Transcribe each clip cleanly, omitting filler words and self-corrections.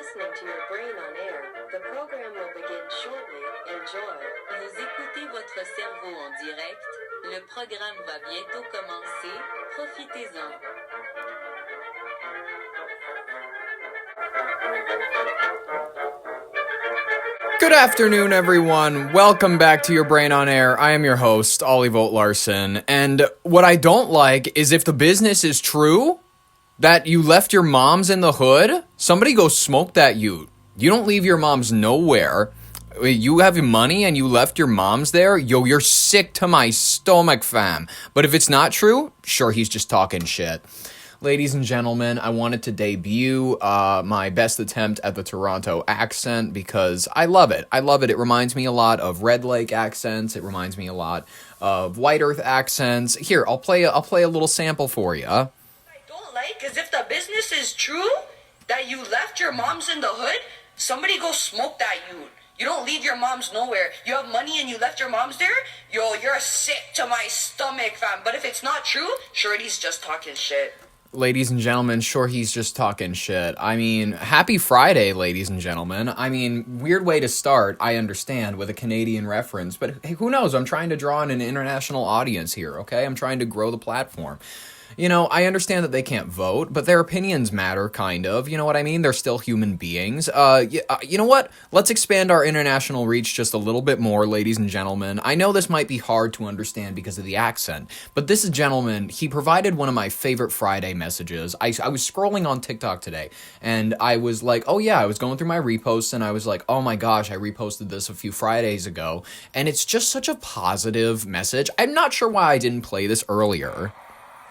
listening to your brain on air. The program will begin shortly. Enjoy. Vous écoutez votre cerveau en direct. Le programme va bientôt commencer. Profitez-en. Good afternoon, everyone. Welcome back to Your Brain on Air. I am your host, Ollie Volt Larson. And what I don't like is if the business is true, that you left your moms in the hood, somebody go smoke that ute. You don't leave your moms nowhere. You have money and you left your moms there? Yo, you're sick to my stomach, fam. But if it's not true, sure, he's just talking shit. Ladies and gentlemen, I wanted to debut my best attempt at the Toronto accent because I love it. I love it. It reminds me a lot of Red Lake accents. It reminds me a lot of White Earth accents. Here, I'll play a little sample for you. What I don't like is if the business is true that you left your moms in the hood, somebody go smoke that you. You don't leave your moms nowhere. You have money and you left your moms there? Yo, you're sick to my stomach, fam. But if it's not true, sure, he's just talking shit. Ladies and gentlemen, sure, he's just talking shit. I mean, happy Friday, ladies and gentlemen. I mean, weird way to start, I understand, with a Canadian reference, but hey, who knows? I'm trying to draw in an international audience here, okay? I'm trying to grow the platform. You know, I understand that they can't vote, but their opinions matter, kind of. You know what I mean? They're still human beings. You know what? Let's expand our international reach just a little bit more, ladies and gentlemen. I know this might be hard to understand because of the accent, but this gentleman, he provided one of my favorite Friday messages. I was scrolling on TikTok today, and I was like, oh yeah, I was going through my reposts, and I was like, oh my gosh, I reposted this a few Fridays ago, and it's just such a positive message. I'm not sure why I didn't play this earlier.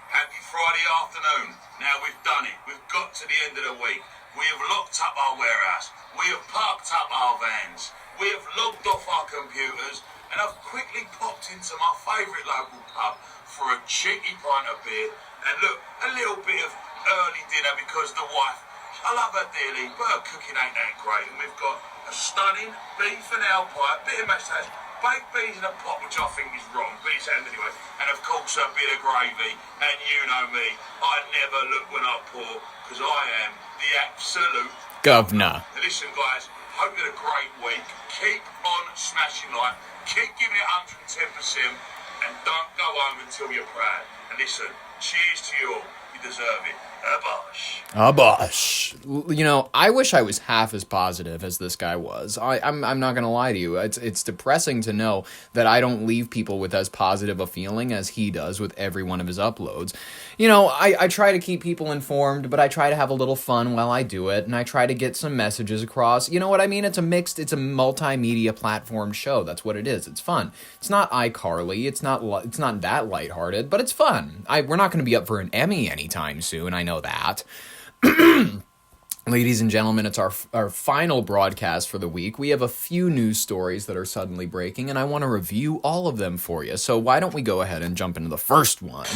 Happy Friday afternoon. Now we've done it. We've got to the end of the week. We have locked up our warehouse. We have parked up our vans. We have logged off our computers. And I've quickly popped into my favourite local pub for a cheeky pint of beer. And look, a little bit of early dinner because the wife, I love her dearly, but her cooking ain't that great. And we've got a stunning beef and ale pie, a bit of mashed potatoes, baked beans in a pot, which I think is wrong, but it's happened anyway. And of course a bit of gravy. And you know me, I never look when I pour, because I am the absolute governor. Now listen guys, hope you had a great week. Keep on smashing life. Keep giving it 110%. And don't go home until you're proud. And listen, cheers to you all. You deserve it. Abosh. You know, I wish I was half as positive as this guy was. I'm not gonna lie to you. It's depressing to know that I don't leave people with as positive a feeling as he does with every one of his uploads. You know, I try to keep people informed, but I try to have a little fun while I do it, and I try to get some messages across. You know what I mean? It's a multimedia platform show. That's what it is. It's fun. It's not iCarly. It's not that lighthearted, but it's fun. We're not going to be up for an Emmy anytime soon. I know that. Ladies and gentlemen, it's our final broadcast for the week. We have a few news stories that are suddenly breaking, and I want to review all of them for you. So why don't we go ahead and jump into the first one?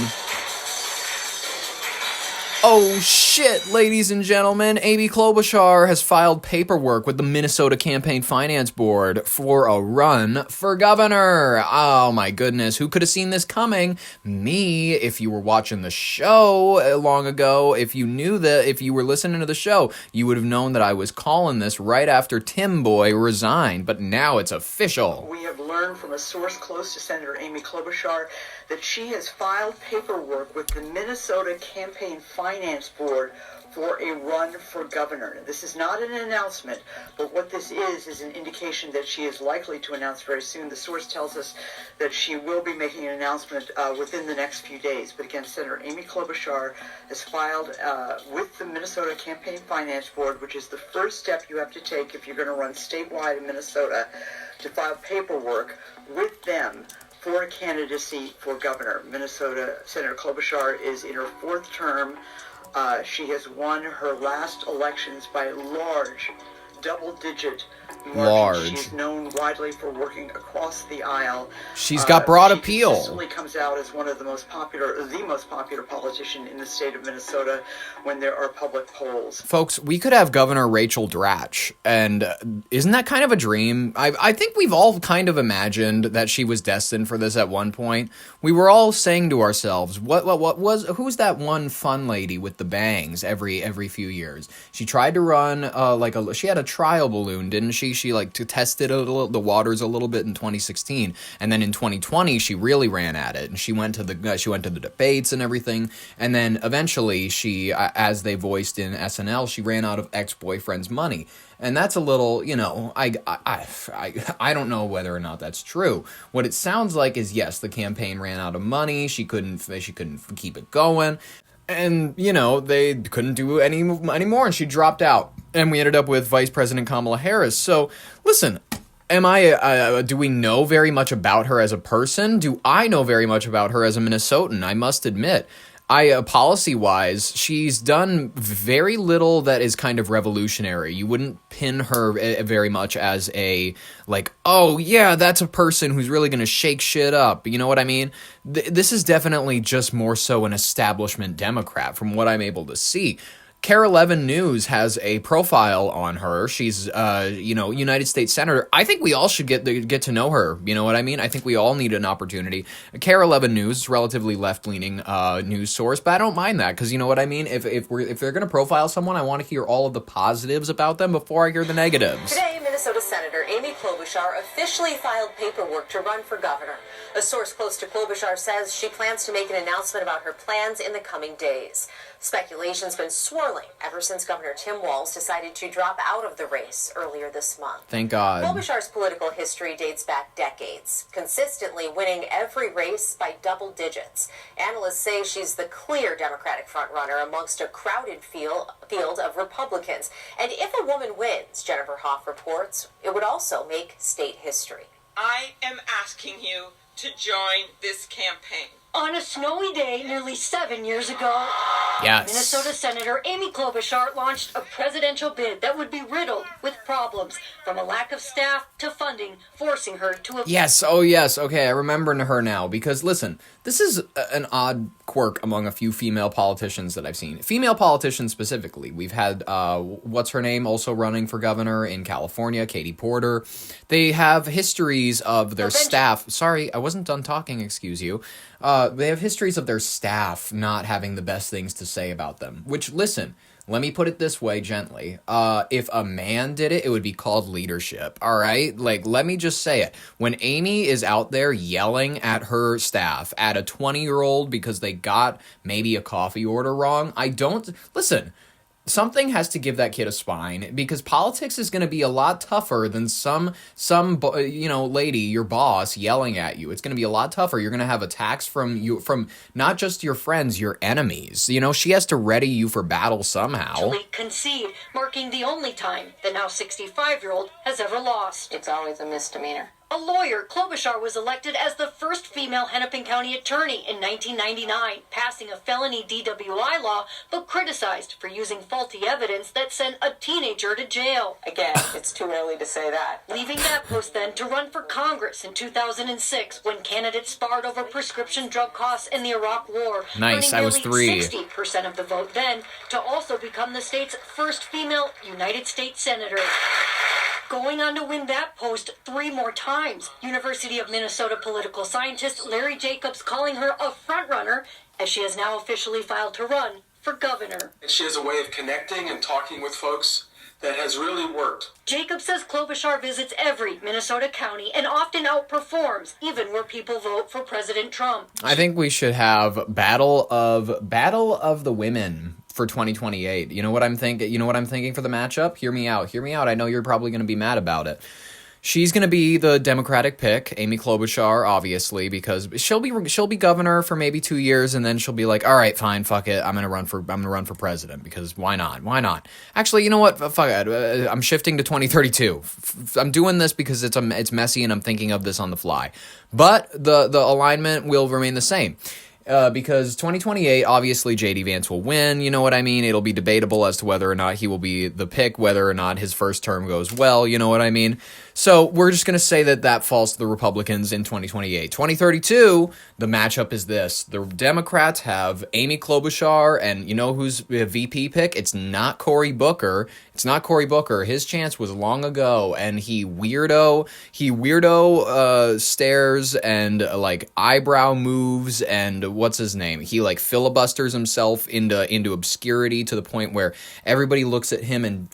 Oh shit, ladies and gentlemen, Amy Klobuchar has filed paperwork with the Minnesota Campaign Finance Board for a run for governor. Oh my goodness, who could have seen this coming? Me, if you were watching the show long ago, if you were listening to the show, you would have known that I was calling this right after Tim Boy resigned, but now it's official. We have learned from a source close to Senator Amy Klobuchar that she has filed paperwork with the Minnesota Campaign Finance Board for a run for governor. Now, this is not an announcement, but what this is an indication that she is likely to announce very soon. The source tells us that she will be making an announcement within the next few days. But again, Senator Amy Klobuchar has filed with the Minnesota Campaign Finance Board, which is the first step you have to take if you're going to run statewide in Minnesota, to file paperwork with them for a candidacy for governor. Minnesota Senator Klobuchar is in her fourth term. She has won her last elections by large double-digit margin. Large. She's known widely for working across the aisle. She's got broad she appeal. consistently comes out as one of the most popular politician in the state of Minnesota when there are public polls. Folks, we could have Governor Rachel Dratch, and isn't that kind of a dream? I think we've all kind of imagined that she was destined for this at one point. We were all saying to ourselves, who's that one fun lady with the bangs every few years? She tried to run she had a trial balloon, didn't she? She tested the waters a little bit in 2016, and then in 2020 she really ran at it, and she went to the debates and everything, and then eventually she, as they voiced in SNL, she ran out of ex-boyfriend's money. And that's a little, I don't know whether or not that's true. What it sounds like is, yes, the campaign ran out of money. She couldn't keep it going. And, they couldn't do any more, and she dropped out. And we ended up with Vice President Kamala Harris. So, listen, do we know very much about her as a person? Do I know very much about her as a Minnesotan? I must admit. Policy-wise, she's done very little that is kind of revolutionary. You wouldn't pin her very much as oh, yeah, that's a person who's really going to shake shit up. You know what I mean? This is definitely just more so an establishment Democrat from what I'm able to see. KARE 11 News has a profile on her. She's, United States Senator. I think we all should get to know her. You know what I mean? I think we all need an opportunity. KARE 11 News, relatively left-leaning news source, but I don't mind that because you know what I mean? If they're going to profile someone, I want to hear all of the positives about them before I hear the negatives. Today, Minnesota Senator Amy Klobuchar officially filed paperwork to run for governor. A source close to Klobuchar says she plans to make an announcement about her plans in the coming days. Speculation's been swirling ever since Governor Tim Walz decided to drop out of the race earlier this month. Thank God. Klobuchar's political history dates back decades, consistently winning every race by double digits. Analysts say she's the clear Democratic frontrunner amongst a crowded field of Republicans. And if a woman wins, Jennifer Hoff reports, it would also make state history. I am asking you to join this campaign. On a snowy day nearly 7 years ago, yes, Minnesota Senator Amy Klobuchar launched a presidential bid that would be riddled with problems, from a lack of staff to funding, forcing her to... Yes, oh yes, okay, I remember her now, because listen, this is an odd quirk among a few female politicians that I've seen. Female politicians specifically. We've had, what's her name, also running for governor in California, Katie Porter. They have histories of their staff... Sorry, I wasn't done talking, excuse you. They have histories of their staff not having the best things to say about them. Which, listen, let me put it this way gently. If a man did it, it would be called leadership, all right? Let me just say it. When Amy is out there yelling at her staff, at a 20-year-old because they got maybe a coffee order wrong, listen, something has to give that kid a spine, because politics is going to be a lot tougher than some lady, your boss, yelling at you. It's going to be a lot tougher. You're going to have attacks from not just your friends, your enemies. She has to ready you for battle somehow. Concede, marking the only time the now 65-year-old has ever lost. It's always a misdemeanor. A lawyer, Klobuchar was elected as the first female Hennepin County attorney in 1999, passing a felony DWI law, but criticized for using faulty evidence that sent a teenager to jail. Again, it's too early to say that. Leaving that post then to run for Congress in 2006, when candidates sparred over prescription drug costs in the Iraq War. Nice, I was 3. 60% of the vote then, to also become the state's first female United States Senator. Going on to win that post 3 more times. University of Minnesota political scientist Larry Jacobs calling her a frontrunner, as she has now officially filed to run for governor. She has a way of connecting and talking with folks that has really worked. Jacobs says Klobuchar visits every Minnesota county and often outperforms, even where people vote for President Trump. I think we should have battle of the women for 2028. You know what I'm thinking for the matchup? Hear me out. I know you're probably going to be mad about it. She's going to be the Democratic pick, Amy Klobuchar, obviously, because she'll be governor for maybe 2 years, and then she'll be like, all right, fine, fuck it, I'm going to run for president, because why not? Actually, you know what? Fuck it. I'm shifting to 2032. I'm doing this because it's messy, and I'm thinking of this on the fly. But the alignment will remain the same. because 2028, obviously J.D. Vance will win, you know what I mean? It'll be debatable as to whether or not he will be the pick, whether or not his first term goes well, you know what I mean? So we're just going to say that falls to the Republicans in 2028. 2032, the matchup is this. The Democrats have Amy Klobuchar, and you know who's a VP pick? It's not Cory Booker. It's not Cory Booker. His chance was long ago, and he weirdo stares and like eyebrow moves and what's his name? He like filibusters himself into obscurity to the point where everybody looks at him and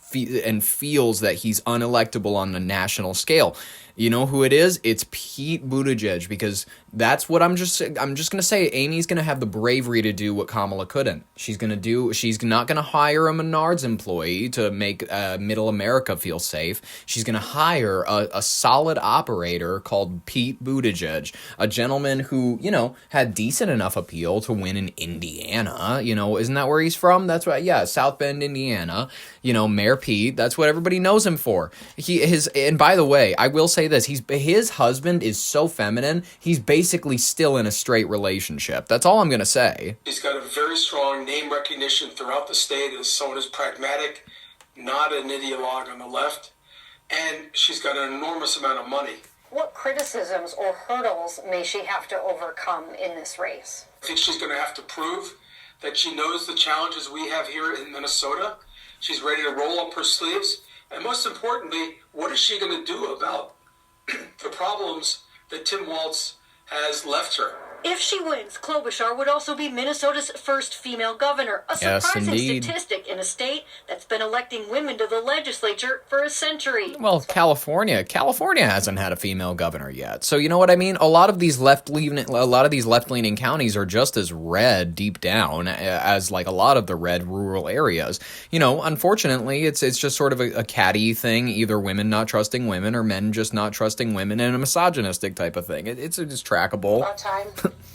feels that he's unelectable on the national scale. You know who it is? It's Pete Buttigieg, because that's what I'm just going to say. Amy's going to have the bravery to do what Kamala couldn't. She's not going to hire a Menards employee to make middle America feel safe. She's going to hire a solid operator called Pete Buttigieg, a gentleman who, you know, had decent enough appeal to win in Indiana. You know, isn't that where he's from? That's right. Yeah, South Bend, Indiana. You know, Mayor Pete. That's what everybody knows him for. And by the way, I will say this, his husband is so feminine, he's basically still in a straight relationship. That's all I'm going to say. He's got a very strong name recognition throughout the state as someone who's pragmatic, not an ideologue on the left, and she's got an enormous amount of money. What criticisms or hurdles may she have to overcome in this race? I think she's going to have to prove that she knows the challenges we have here in Minnesota. She's ready to roll up her sleeves. And most importantly, what is she going to do about the problems that Tim Walz has left her? If she wins, Klobuchar would also be Minnesota's first female governor, a surprising statistic in a state that's been electing women to the legislature for a century. Well, California hasn't had a female governor yet. So you know what I mean? A lot of these left-leaning counties are just as red deep down as like a lot of the red rural areas. You know, unfortunately, it's just sort of a catty thing, either women not trusting women or men just not trusting women, and a misogynistic type of thing. It's trackable. About time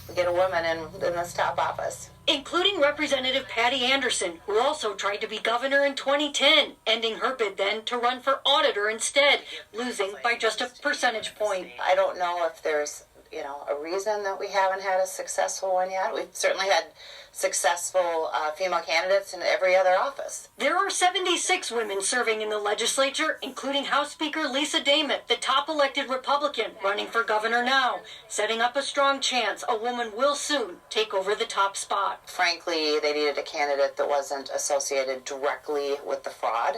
we get a woman in this top office. Including Representative Patty Anderson, who also tried to be governor in 2010, ending her bid then to run for auditor instead, losing by just a percentage point. I don't know if there's, a reason that we haven't had a successful one yet. We've certainly had successful female candidates in every other office. There are 76 women serving in the legislature, including House Speaker Lisa Damon, the top elected Republican, running for governor now, setting up a strong chance a woman will soon take over the top spot. Frankly, they needed a candidate that wasn't associated directly with the fraud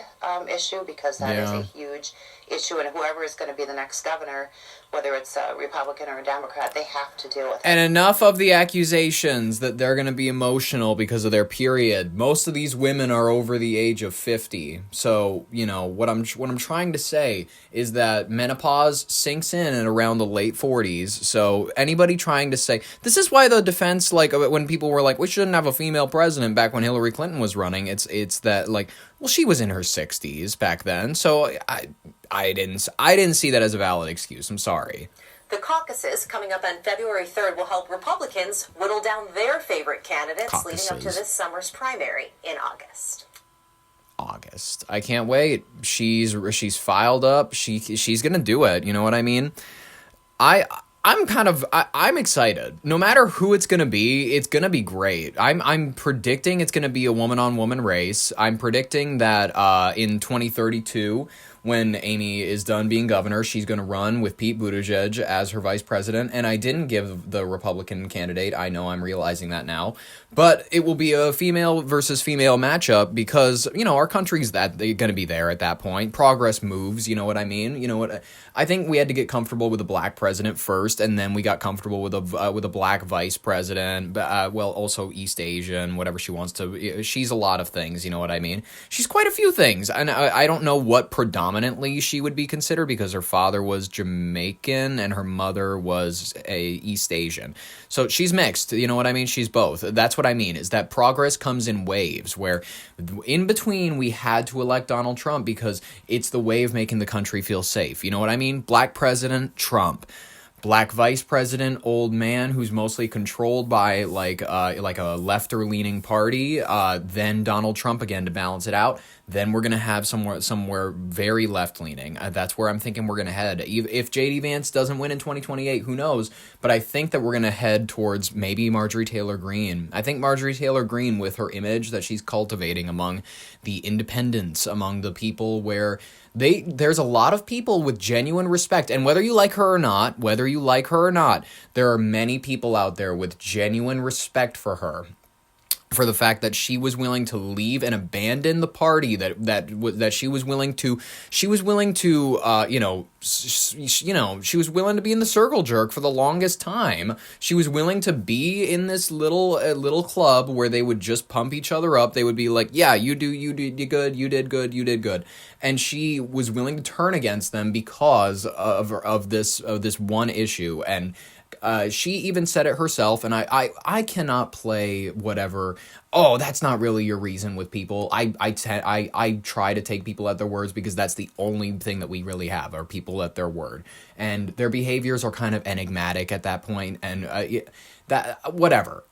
issue, because that is a huge issue, and whoever is going to be the next governor, whether it's a Republican or a Democrat, they have to deal with it. And enough of the accusations that they're going to be emotional because of their period. Most of these women are over the age of 50. So, what I'm trying to say is that menopause sinks in at around the late 40s. So anybody trying to say, this is why the defense, like when people were like, we shouldn't have a female president back when Hillary Clinton was running, it's that like, well, she was in her 60s back then. So I didn't see that as a valid excuse. I'm sorry. The caucuses coming up on February 3rd will help Republicans whittle down their favorite candidates leading up to this summer's primary in August. I can't wait. She's filed up. She's gonna do it. You know what I mean? I'm excited. No matter who it's gonna be great. I'm predicting it's gonna be a woman-on-woman race. I'm predicting that in 2032, when Amy is done being governor, she's going to run with Pete Buttigieg as her vice president. And I didn't give the Republican candidate. I know, I'm realizing that now. But it will be a female versus female matchup because, our country's going to be there at that point. Progress moves, you know what I mean? You know what? I think we had to get comfortable with a black president first, and then we got comfortable with a black vice president. Also East Asian, whatever she wants to. She's a lot of things, you know what I mean? She's quite a few things. And I don't know what predominantly she would be considered because her father was Jamaican and her mother was a East Asian. So she's mixed, you know what I mean? She's both. That's what I mean, is that progress comes in waves where in between we had to elect Donald Trump because it's the way of making the country feel safe. You know what I mean? Black president, Trump. black vice president, old man who's mostly controlled by like a left-leaning party, then Donald Trump again to balance it out. Then we're gonna have somewhere very left-leaning. That's where I'm thinking we're gonna head. If J.D. Vance doesn't win in 2028, who knows? But I think that we're gonna head towards maybe Marjorie Taylor Greene. I think Marjorie Taylor Greene, with her image that she's cultivating among the independents, among the people where there's a lot of people with genuine respect, and whether you like her or not, there are many people out there with genuine respect for her, for the fact that she was willing to leave and abandon the party that she was willing to she was willing to be in the circle jerk for the longest time. She was willing to be in this little club where they would just pump each other up. They would be like, yeah, you did good. And she was willing to turn against them because of this one issue. And she even said it herself, and I cannot play whatever. Oh, that's not really your reason with people. I try to take people at their words, because that's the only thing that we really have, are people at their word, and their behaviors are kind of enigmatic at that point. And that whatever.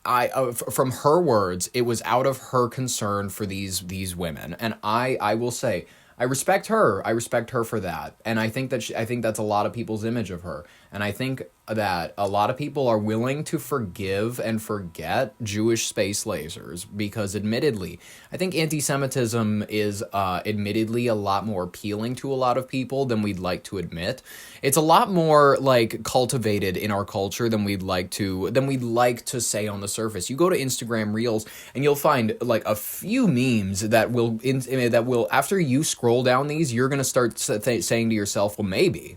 From her words, it was out of her concern for these women, and I will say, I respect her. I respect her for that. And I think that's a lot of people's image of her. And I think that a lot of people are willing to forgive and forget Jewish space lasers, because admittedly, I think anti-Semitism is admittedly a lot more appealing to a lot of people than we'd like to admit. It's a lot more like cultivated in our culture than we'd like to say on the surface. You go to Instagram Reels and you'll find like a few memes that will after you scroll down these, you're going to start saying to yourself, well, maybe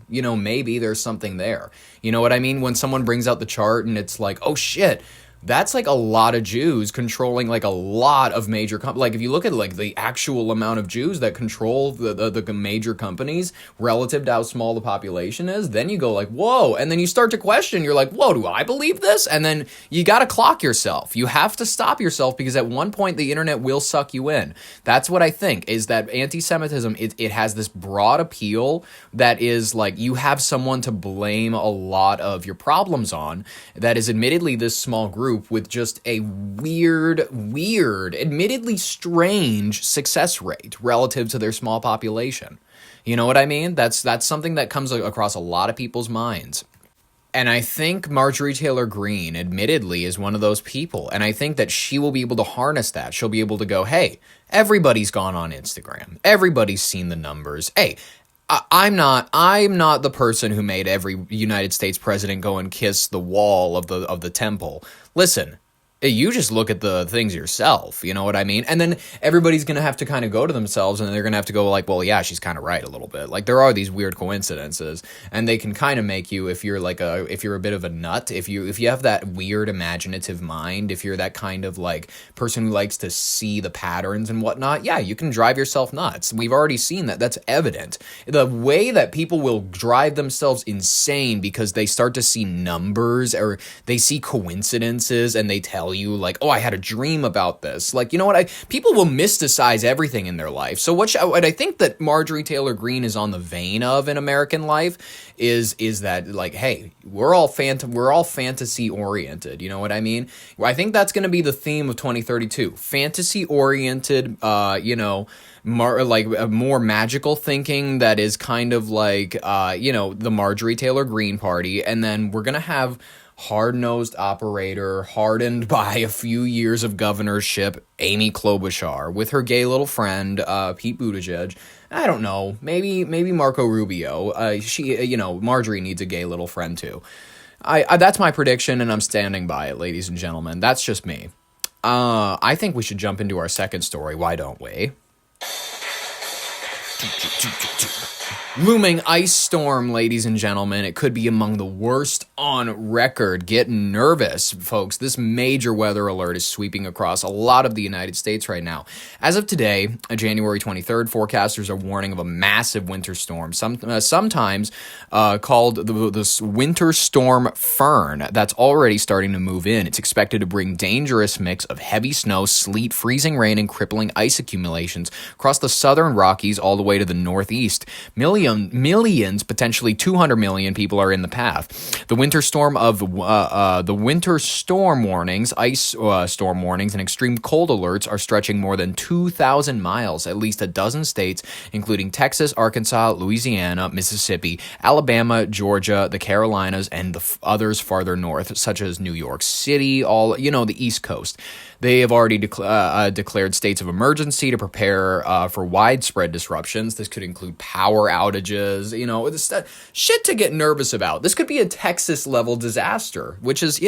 there's something there. You know what I mean? When someone brings out the chart and it's like, oh shit, that's like a lot of Jews controlling like a lot of major companies. Like if you look at like the actual amount of Jews that control the major companies relative to how small the population is, then you go like, whoa. And then you start to question, you're like, whoa, do I believe this? And then you got to clock yourself. You have to stop yourself, because at one point the internet will suck you in. That's what I think, is that anti-Semitism, it has this broad appeal that is like, you have someone to blame a lot of your problems on, that is admittedly this small group with just a weird, admittedly strange success rate relative to their small population. You know what I mean? That's something that comes across a lot of people's minds. And I think Marjorie Taylor Greene, admittedly, is one of those people. And I think that she will be able to harness that. She'll be able to go, hey, everybody's gone on Instagram. Everybody's seen the numbers. Hey, I'm not the person who made every United States president go and kiss the wall of the temple. Listen, you just look at the things yourself, you know what I mean? And then everybody's going to have to kind of go to themselves, and they're going to have to go like, well, yeah, she's kind of right a little bit. Like, there are these weird coincidences, and they can kind of make you, if you're a bit of a nut, if you have that weird imaginative mind, if you're that kind of like person who likes to see the patterns and whatnot, yeah, you can drive yourself nuts. We've already seen that. That's evident. The way that people will drive themselves insane because they start to see numbers, or they see coincidences, and they tell you like, oh, I had a dream about this. Like, you know what? People will mysticize everything in their life. So what I think that Marjorie Taylor Greene is on the vein of in American life is that like, hey, we're all fantasy oriented. You know what I mean? I think that's going to be the theme of 2032. Fantasy oriented, more magical thinking that is kind of like, the Marjorie Taylor Greene party. And then we're going to have hard-nosed operator, hardened by a few years of governorship, Amy Klobuchar, with her gay little friend, Pete Buttigieg. I don't know, maybe Marco Rubio. Marjorie needs a gay little friend too. That's my prediction, and I'm standing by it, ladies and gentlemen. That's just me. I think we should jump into our second story. Why don't we? Looming ice storm, ladies and gentlemen. It could be among the worst on record. Get nervous, folks. This major weather alert is sweeping across a lot of the United States right now. As of today, January 23rd, forecasters are warning of a massive winter storm, sometimes called the Winter Storm Fern, that's already starting to move in. It's expected to bring dangerous mix of heavy snow, sleet, freezing rain, and crippling ice accumulations across the southern Rockies all the way to the northeast. Millions, potentially 200 million people are in the path. The winter storm warnings, ice storm warnings, and extreme cold alerts are stretching more than 2,000 miles. At least a dozen states, including Texas, Arkansas, Louisiana, Mississippi, Alabama, Georgia, the Carolinas, and the others farther north, such as New York City, the East Coast. They have already declared states of emergency to prepare for widespread disruptions. This could include power outages, shit to get nervous about. This could be a Texas-level disaster, which is,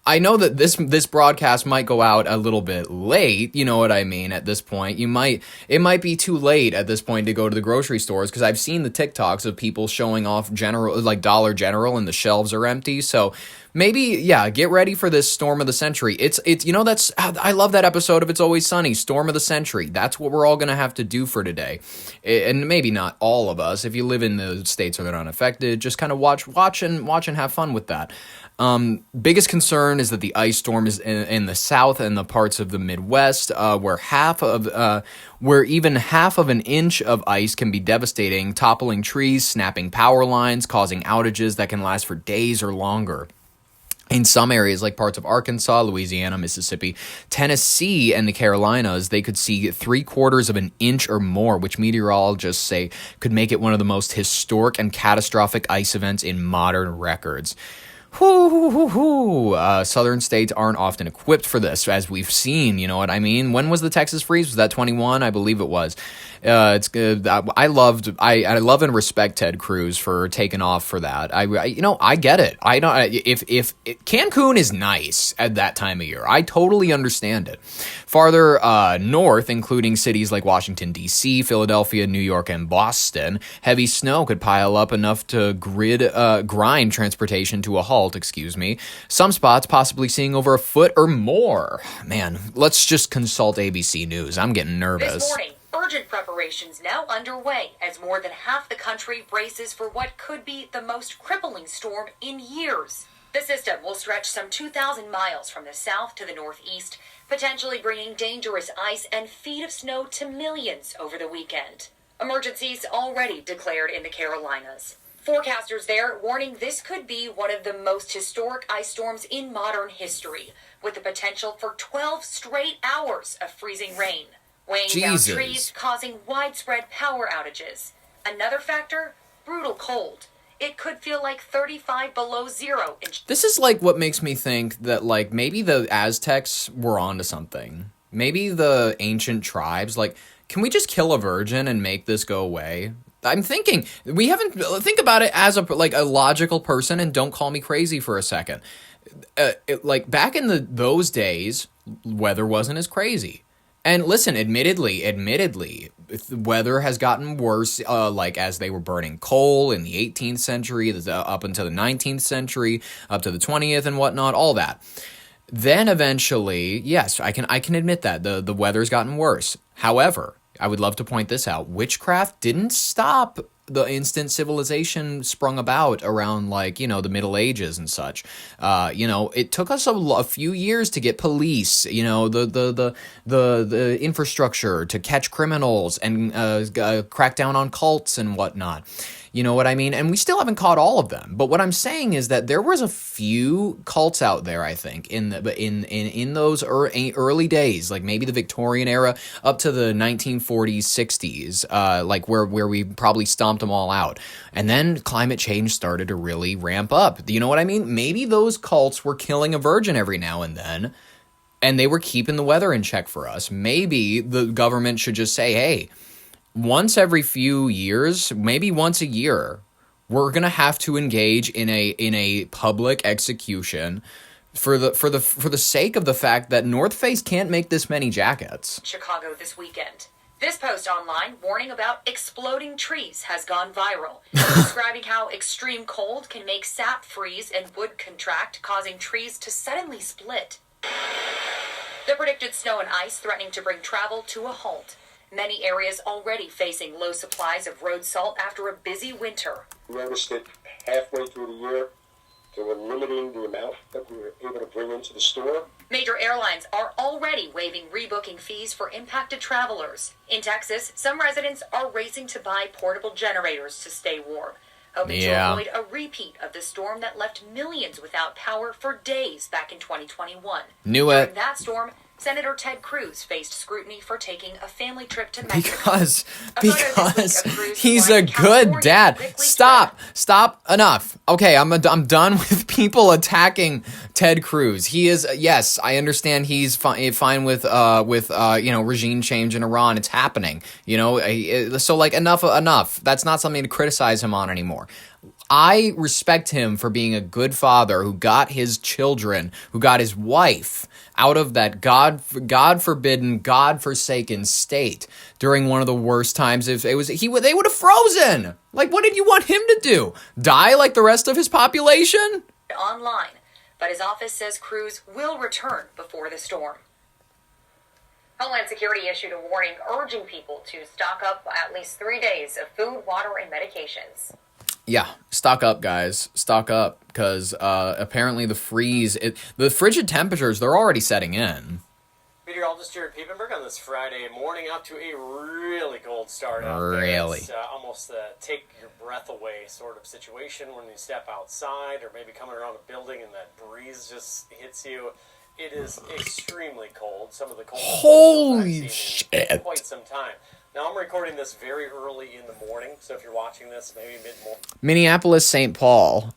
I know that this broadcast might go out a little bit late, you know what I mean, at this point. It might be too late at this point to go to the grocery stores, because I've seen the TikToks of people showing off Dollar General and the shelves are empty. So maybe, yeah, get ready for this storm of the century. I love that episode of It's Always Sunny, Storm of the Century. That's what we're all going to have to do for today. And maybe not all of us. If you live in the states that are unaffected, just kind of watch and have fun with that. Biggest concern is that the ice storm is in the south and the parts of the Midwest, where even half of an inch of ice can be devastating, toppling trees, snapping power lines, causing outages that can last for days or longer. In some areas, like parts of Arkansas, Louisiana, Mississippi, Tennessee, and the Carolinas, they could see 3/4 of an inch or more, which meteorologists say could make it one of the most historic and catastrophic ice events in modern records. Southern states aren't often equipped for this, as we've seen, you know what I mean? When was the Texas freeze? Was that 21? I believe it was. It's good. I love and respect Ted Cruz for taking off for that. I get it. I don't. If Cancun is nice at that time of year, I totally understand it. Farther north, including cities like Washington D.C., Philadelphia, New York, and Boston, heavy snow could pile up enough to grind transportation to a halt. Some spots possibly seeing over a foot or more. Man, let's just consult ABC News. I'm getting nervous. This morning, urgent preparations now underway as more than half the country braces for what could be the most crippling storm in years. The system will stretch some 2,000 miles from the south to the northeast, potentially bringing dangerous ice and feet of snow to millions over the weekend. Emergencies already declared in the Carolinas. Forecasters there warning this could be one of the most historic ice storms in modern history, with the potential for 12 straight hours of freezing rain, weighing down trees, causing widespread power outages. Another factor, brutal cold. It could feel like 35 below zero. This is like what makes me think that like maybe the Aztecs were onto something. Maybe the ancient tribes, like, can we just kill a virgin and make this go away? I'm thinking, think about it as a logical person, and don't call me crazy for a second. Back in those days, weather wasn't as crazy. And listen, admittedly, the weather has gotten worse, as they were burning coal in the 18th century, up until the 19th century, up to the 20th and whatnot, all that. Then eventually, yes, I can admit that the weather's gotten worse. However, I would love to point this out. Witchcraft didn't stop the instant civilization sprung about around the Middle Ages and such. It took us a few years to get police, the infrastructure to catch criminals and crack down on cults and whatnot. You know what I mean? And we still haven't caught all of them. But what I'm saying is that there was a few cults out there, I think, in those early days, like maybe the Victorian era up to the 1940s, 60s, where we probably stomped them all out. And then climate change started to really ramp up. You know what I mean? Maybe those cults were killing a virgin every now and then, and they were keeping the weather in check for us. Maybe the government should just say, hey, once every few years, maybe once a year, we're going to have to engage in a public execution for the sake of the fact that North Face can't make this many jackets. Chicago this weekend. This post online warning about exploding trees has gone viral, describing how extreme cold can make sap freeze and wood contract, causing trees to suddenly split. The predicted snow and ice threatening to bring travel to a halt. Many areas already facing low supplies of road salt after a busy winter. We noticed it halfway through the year. They were limiting the amount that we were able to bring into the store. Major airlines are already waiving rebooking fees for impacted travelers. In Texas, some residents are racing to buy portable generators to stay warm, hoping to avoid a repeat of the storm that left millions without power for days back in 2021. During that storm, Senator Ted Cruz faced scrutiny for taking a family trip to Mexico. Because he's a good dad. Stop. Enough. Okay, I'm done with people attacking Ted Cruz. He is, yes, I understand he's fine with regime change in Iran. It's happening. So like enough. That's not something to criticize him on anymore. I respect him for being a good father who got his children, who got his wife out of that God-forbidden, God-forsaken state during one of the worst times. If it was, they would have frozen. Like, what did you want him to do? Die like the rest of his population? Online, but his office says Cruz will return before the storm. Homeland Security issued a warning urging people to stock up at least 3 days of food, water, and medications. Yeah, stock up, guys. Stock up, because apparently the frigid temperatures, they're already setting in. Meteorologist Jared Piepenberg on this Friday morning, out to a really cold start out there. Really? It's almost take your breath away sort of situation when you step outside or maybe coming around a building and that breeze just hits you. It is extremely cold. Some of the coldest Holy shit. in quite some time. Now, I'm recording this very early in the morning, so if you're watching this, maybe mid-morning. Minneapolis, St. Paul,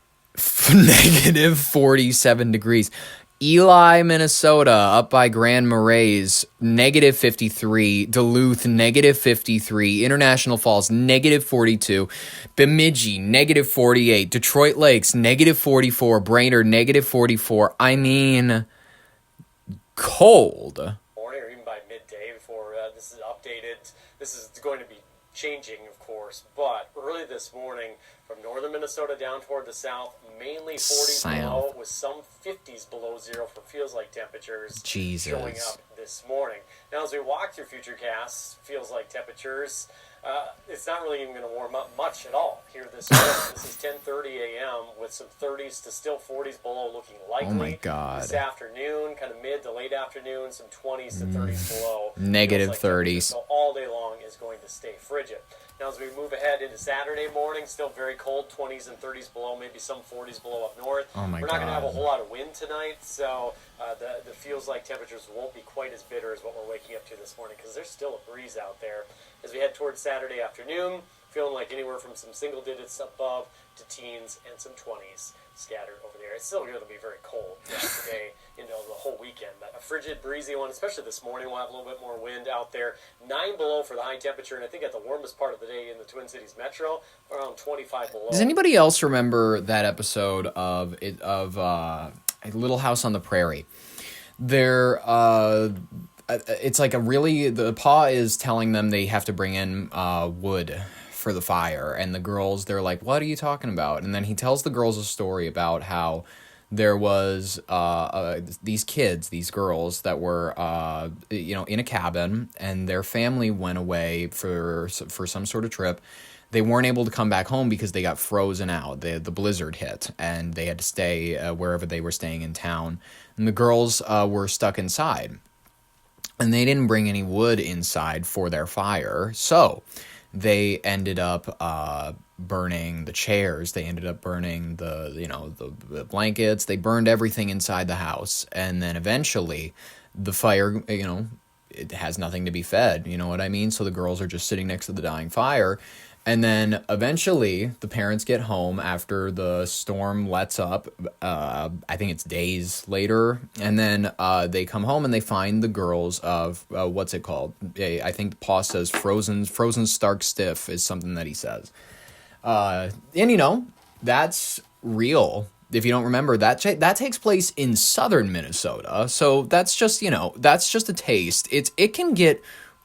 negative 47 degrees. Ely, Minnesota, up by Grand Marais, negative 53. Duluth, negative 53. International Falls, negative 42. Bemidji, negative 48. Detroit Lakes, negative 44. Brainerd, negative 44. I mean, cold. Morning or even by midday before this is updated. This is going to be changing, of course, but early this morning from northern Minnesota down toward the south, mainly 40s below with some 50s below zero for feels like temperatures showing up this morning. Now, as we walk through Futurecasts, feels like temperatures, it's not really even going to warm up much at all here this morning. This is 10:30 a.m. with some 30s to still 40s below looking likely. Oh my God. This afternoon, kind of mid to late afternoon, some 20s to 30s below. Negative 30s. So all day long is going to stay frigid. Now, as we move ahead into Saturday morning, still very cold, 20s and 30s below, maybe some 40s below up north. Oh my We're not going to have a God. whole lot of wind tonight, so the feels like temperatures won't be quite as bitter as what we're waking up to this morning because there's still a breeze out there. As we head towards Saturday afternoon, feeling like anywhere from some single digits above to teens and some 20s scattered over there. It's still going to be very cold today, the whole weekend. But a frigid, breezy one, especially this morning, we'll have a little bit more wind out there. 9 below for the high temperature, and I think at the warmest part of the day in the Twin Cities metro, around 25 below. Does anybody else remember that episode of A Little House on the Prairie? It's like the Pa is telling them they have to bring in wood for the fire, and the girls, they're like, what are you talking about? And then he tells the girls a story about how there was these girls that were in a cabin, and their family went away for some sort of trip. They weren't able to come back home because they got frozen out. The blizzard hit, and they had to stay wherever they were staying in town. And the girls were stuck inside, and they didn't bring any wood inside for their fire, so they ended up burning the chairs. They ended up burning the blankets. They burned everything inside the house, and then eventually the fire, it has nothing to be fed. You know what I mean? So the girls are just sitting next to the dying fire. And then eventually the parents get home after the storm lets up. I think it's days later. And then they come home and they find the girls of, what's it called? I think Pa says frozen stark stiff is something that he says. And that's real. If you don't remember, that takes place in southern Minnesota. So that's just a taste. It can get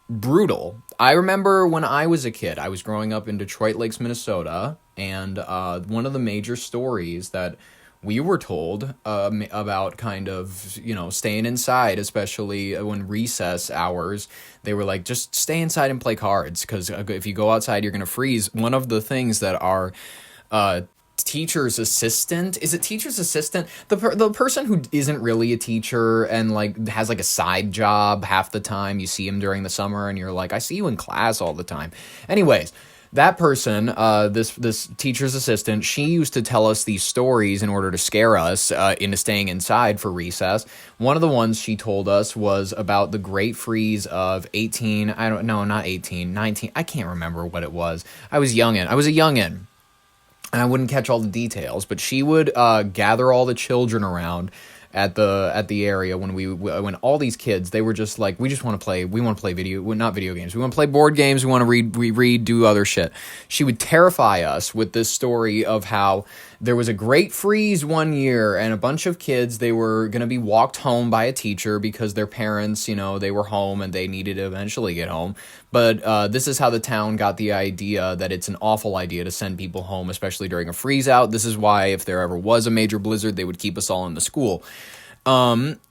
brutal. I remember when I was a kid, I was growing up in Detroit Lakes, Minnesota, and one of the major stories that we were told about kind of, staying inside, especially when recess hours, they were like, just stay inside and play cards, because if you go outside, you're going to freeze. One of the things that our teacher's assistant. Is it teacher's assistant? The person who isn't really a teacher and like has like a side job half the time. You see him during the summer and you're like, I see you in class all the time. Anyways, that person, this teacher's assistant, she used to tell us these stories in order to scare us into staying inside for recess. One of the ones she told us was about the Great Freeze of 19, I can't remember what it was. I was a youngin', and I wouldn't catch all the details, but she would gather all the children around at the area when all these kids, they were just like, we want to play not video games, we want to play board games, we want to read, do other shit. She would terrify us with this story of how there was a great freeze one year and a bunch of kids, they were going to be walked home by a teacher because their parents, they were home and they needed to eventually get home. But this is how the town got the idea that it's an awful idea to send people home, especially during a freeze out. This is why if there ever was a major blizzard, they would keep us all in the school.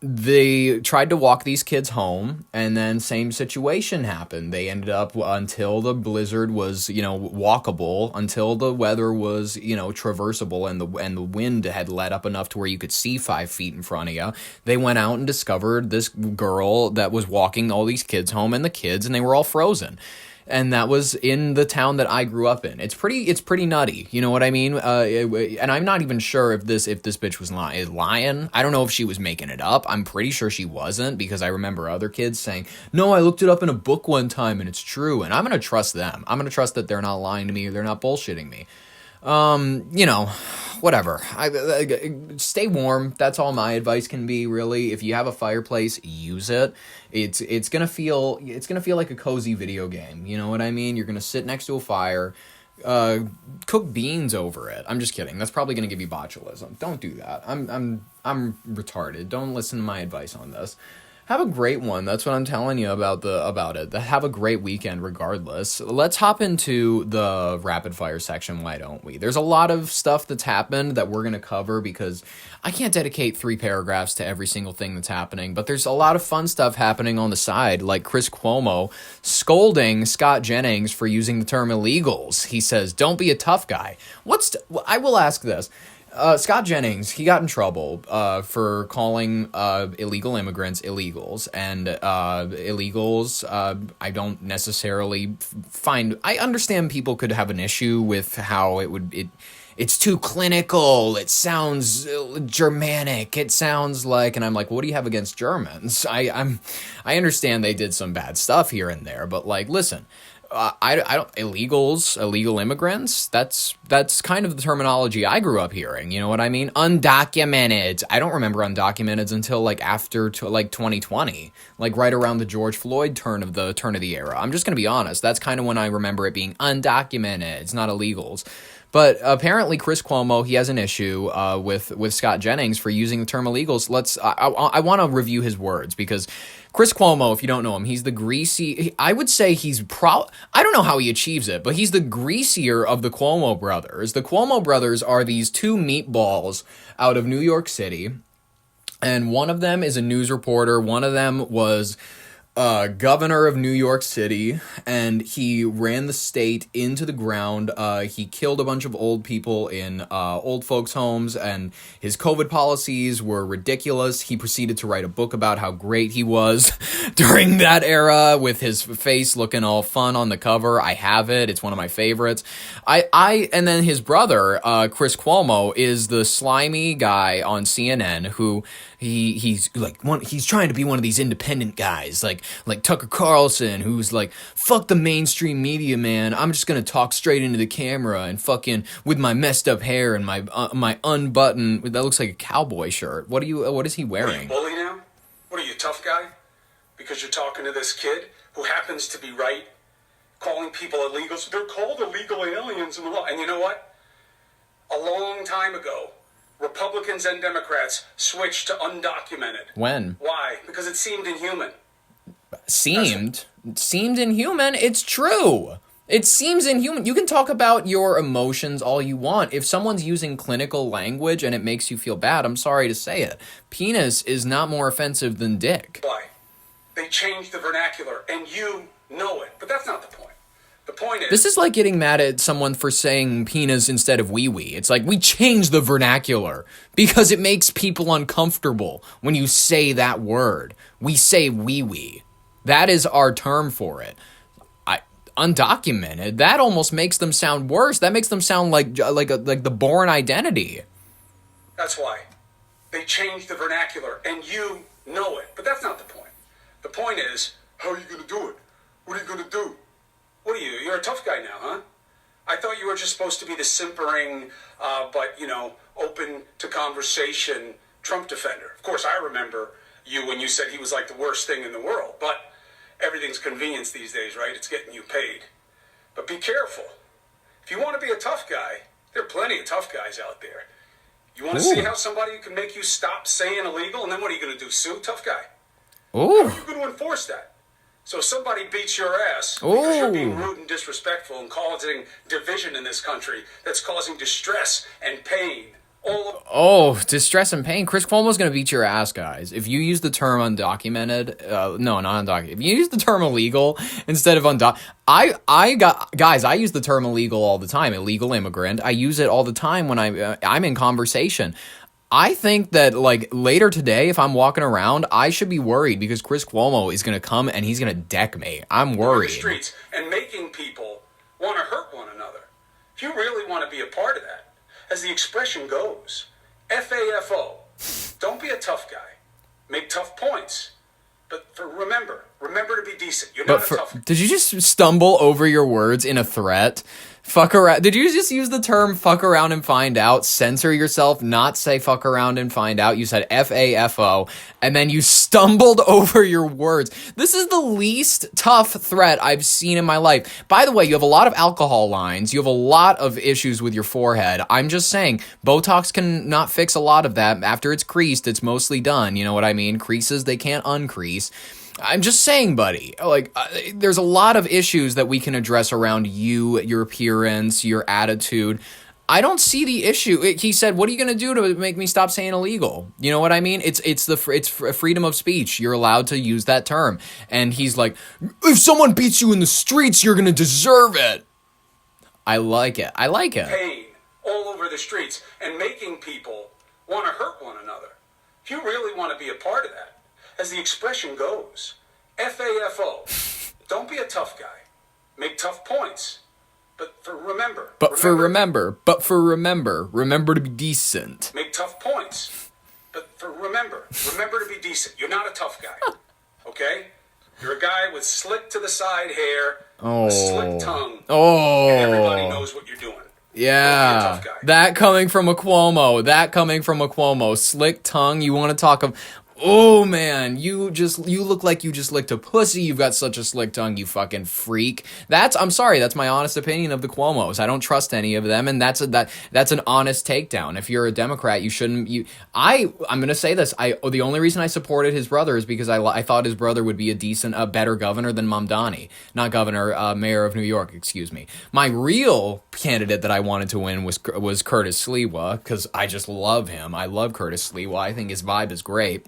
They tried to walk these kids home, and then same situation happened. They ended up, until the blizzard was, walkable, until the weather was, traversable, and the wind had let up enough to where you could see 5 feet in front of you. They went out and discovered this girl that was walking all these kids home, and they were all frozen. And that was in the town that I grew up in. It's pretty nutty. You know what I mean? And I'm not even sure if this bitch was lying. I don't know if she was making it up. I'm pretty sure she wasn't, because I remember other kids saying, no, I looked it up in a book one time and it's true. And I'm going to trust them. I'm going to trust that they're not lying to me or they're not bullshitting me. Whatever. Stay warm. That's all my advice can be, really. If you have a fireplace, use it. It's gonna feel like a cozy video game. You know what I mean? You're gonna sit next to a fire, cook beans over it. I'm just kidding. That's probably gonna give you botulism. Don't do that. I'm retarded. Don't listen to my advice on this. Have a great one. That's what I'm telling you about it. Have a great weekend regardless. Let's hop into the rapid fire section, why don't we? There's a lot of stuff that's happened that we're going to cover because I can't dedicate 3 paragraphs to every single thing that's happening, but there's a lot of fun stuff happening on the side, like Chris Cuomo scolding Scott Jennings for using the term illegals. He says, don't be a tough guy. I will ask this. Scott Jennings, he got in trouble for calling illegal immigrants illegals, and illegals, I don't necessarily find... I understand people could have an issue with how it's too clinical, it sounds Germanic, it sounds like... And I'm like, what do you have against Germans? I understand they did some bad stuff here and there, but like, listen... I don't illegal immigrants. That's kind of the terminology I grew up hearing. You know what I mean? Undocumented. I don't remember undocumented until like after 2020, like right around the George Floyd turn of the era. I'm just gonna be honest. That's kind of when I remember it being undocumented. It's not illegals. But apparently Chris Cuomo, he has an issue with Scott Jennings for using the term illegals. I want to review his words, because Chris Cuomo, if you don't know him, he's the greasy... I would say he's I don't know how he achieves it, but he's the greasier of the Cuomo brothers. The Cuomo brothers are these 2 meatballs out of New York City, and one of them is a news reporter. One of them was... governor of New York City, and he ran the state into the ground. He killed a bunch of old people in old folks' homes, and his COVID policies were ridiculous. He proceeded to write a book about how great he was during that era, with his face looking all fun on the cover. I have it. It's one of my favorites. And then his brother, Chris Cuomo, is the slimy guy on CNN who he's trying to be one of these independent guys, like Tucker Carlson, who's like, fuck the mainstream media, man. I'm just gonna talk straight into the camera and fucking with my messed up hair and my unbuttoned, that looks like a cowboy shirt. What is he wearing? What are you, bully now? What are you, tough guy? Because you're talking to this kid who happens to be right, calling people illegals. They're called illegal aliens in the law. And you know what? A long time ago, Republicans and Democrats switched to undocumented. When? Why? Because it seemed inhuman. Seemed inhuman? It's true. It seems inhuman. You can talk about your emotions all you want. If someone's using clinical language and it makes you feel bad, I'm sorry to say it. Penis is not more offensive than dick. Why? They changed the vernacular, and you know it. But that's not the point. The point is... This is like getting mad at someone for saying penis instead of wee-wee. It's like, we change the vernacular because it makes people uncomfortable when you say that word. We say wee-wee. That is our term for it. Undocumented, that almost makes them sound worse. That makes them sound like the Bourne Identity. That's why. They changed the vernacular, and you know it. But that's not the point. The point is, how are you going to do it? What are you going to do? What are you? You're a tough guy now, huh? I thought you were just supposed to be the simpering, but, open to conversation Trump defender. Of course, I remember you when you said he was like the worst thing in the world. But everything's convenience these days, right? It's getting you paid. But be careful. If you want to be a tough guy, there are plenty of tough guys out there. You want to see how somebody can make you stop saying illegal, and then what are you going to do, sue? Tough guy. How are you going to enforce that? So if somebody beats your ass because you're being rude and disrespectful and causing division in this country that's causing distress and pain. Distress and pain. Chris Cuomo's going to beat your ass, guys. If you use the term undocumented, no, not undocumented. If you use the term illegal instead of undocumented, I use the term illegal all the time. Illegal immigrant. I use it all the time when I'm in conversation. I think that, like, later today, if I'm walking around, I should be worried because Chris Cuomo is going to come and he's going to deck me. I'm worried. In the streets and making people want to hurt one another. If you really want to be a part of that, as the expression goes, FAFO, don't be a tough guy. Make tough points. But remember to be decent. You're not a tough guy. Did you just stumble over your words in a threat? Fuck around. Did you just use the term fuck around and find out? Censor yourself, not say fuck around and find out. You said FAFO, and then you stumbled over your words. This is the least tough threat I've seen in my life. By the way, you have a lot of alcohol lines. You have a lot of issues with your forehead. I'm just saying, Botox can not fix a lot of that. After it's creased, it's mostly done. You know what I mean? Creases, they can't uncrease. I'm just saying, buddy, there's a lot of issues that we can address around you, your appearance, your attitude. I don't see the issue. He said, what are you going to do to make me stop saying illegal? You know what I mean? It's freedom of speech. You're allowed to use that term. And he's like, if someone beats you in the streets, you're going to deserve it. I like it. Pain all over the streets and making people want to hurt one another. If you really want to be a part of that, as the expression goes, FAFO, don't be a tough guy. Make tough points. Remember to be decent. Make tough points. Remember to be decent. You're not a tough guy. Okay? You're a guy with slick to the side hair, a slick tongue, and everybody knows what you're doing. Yeah, Don't be a tough guy. That coming from a Cuomo. Slick tongue, you want to talk of... Oh man, you look like you just licked a pussy. You've got such a slick tongue, you fucking freak. I'm sorry, that's my honest opinion of the Cuomos. I don't trust any of them, and that's an honest takedown. If you're a Democrat, you shouldn't. I'm gonna say this. The only reason I supported his brother is because I thought his brother would be a better governor than Mamdani, not governor, mayor of New York. Excuse me. My real candidate that I wanted to win was Curtis Sliwa because I just love him. I love Curtis Sliwa. I think his vibe is great.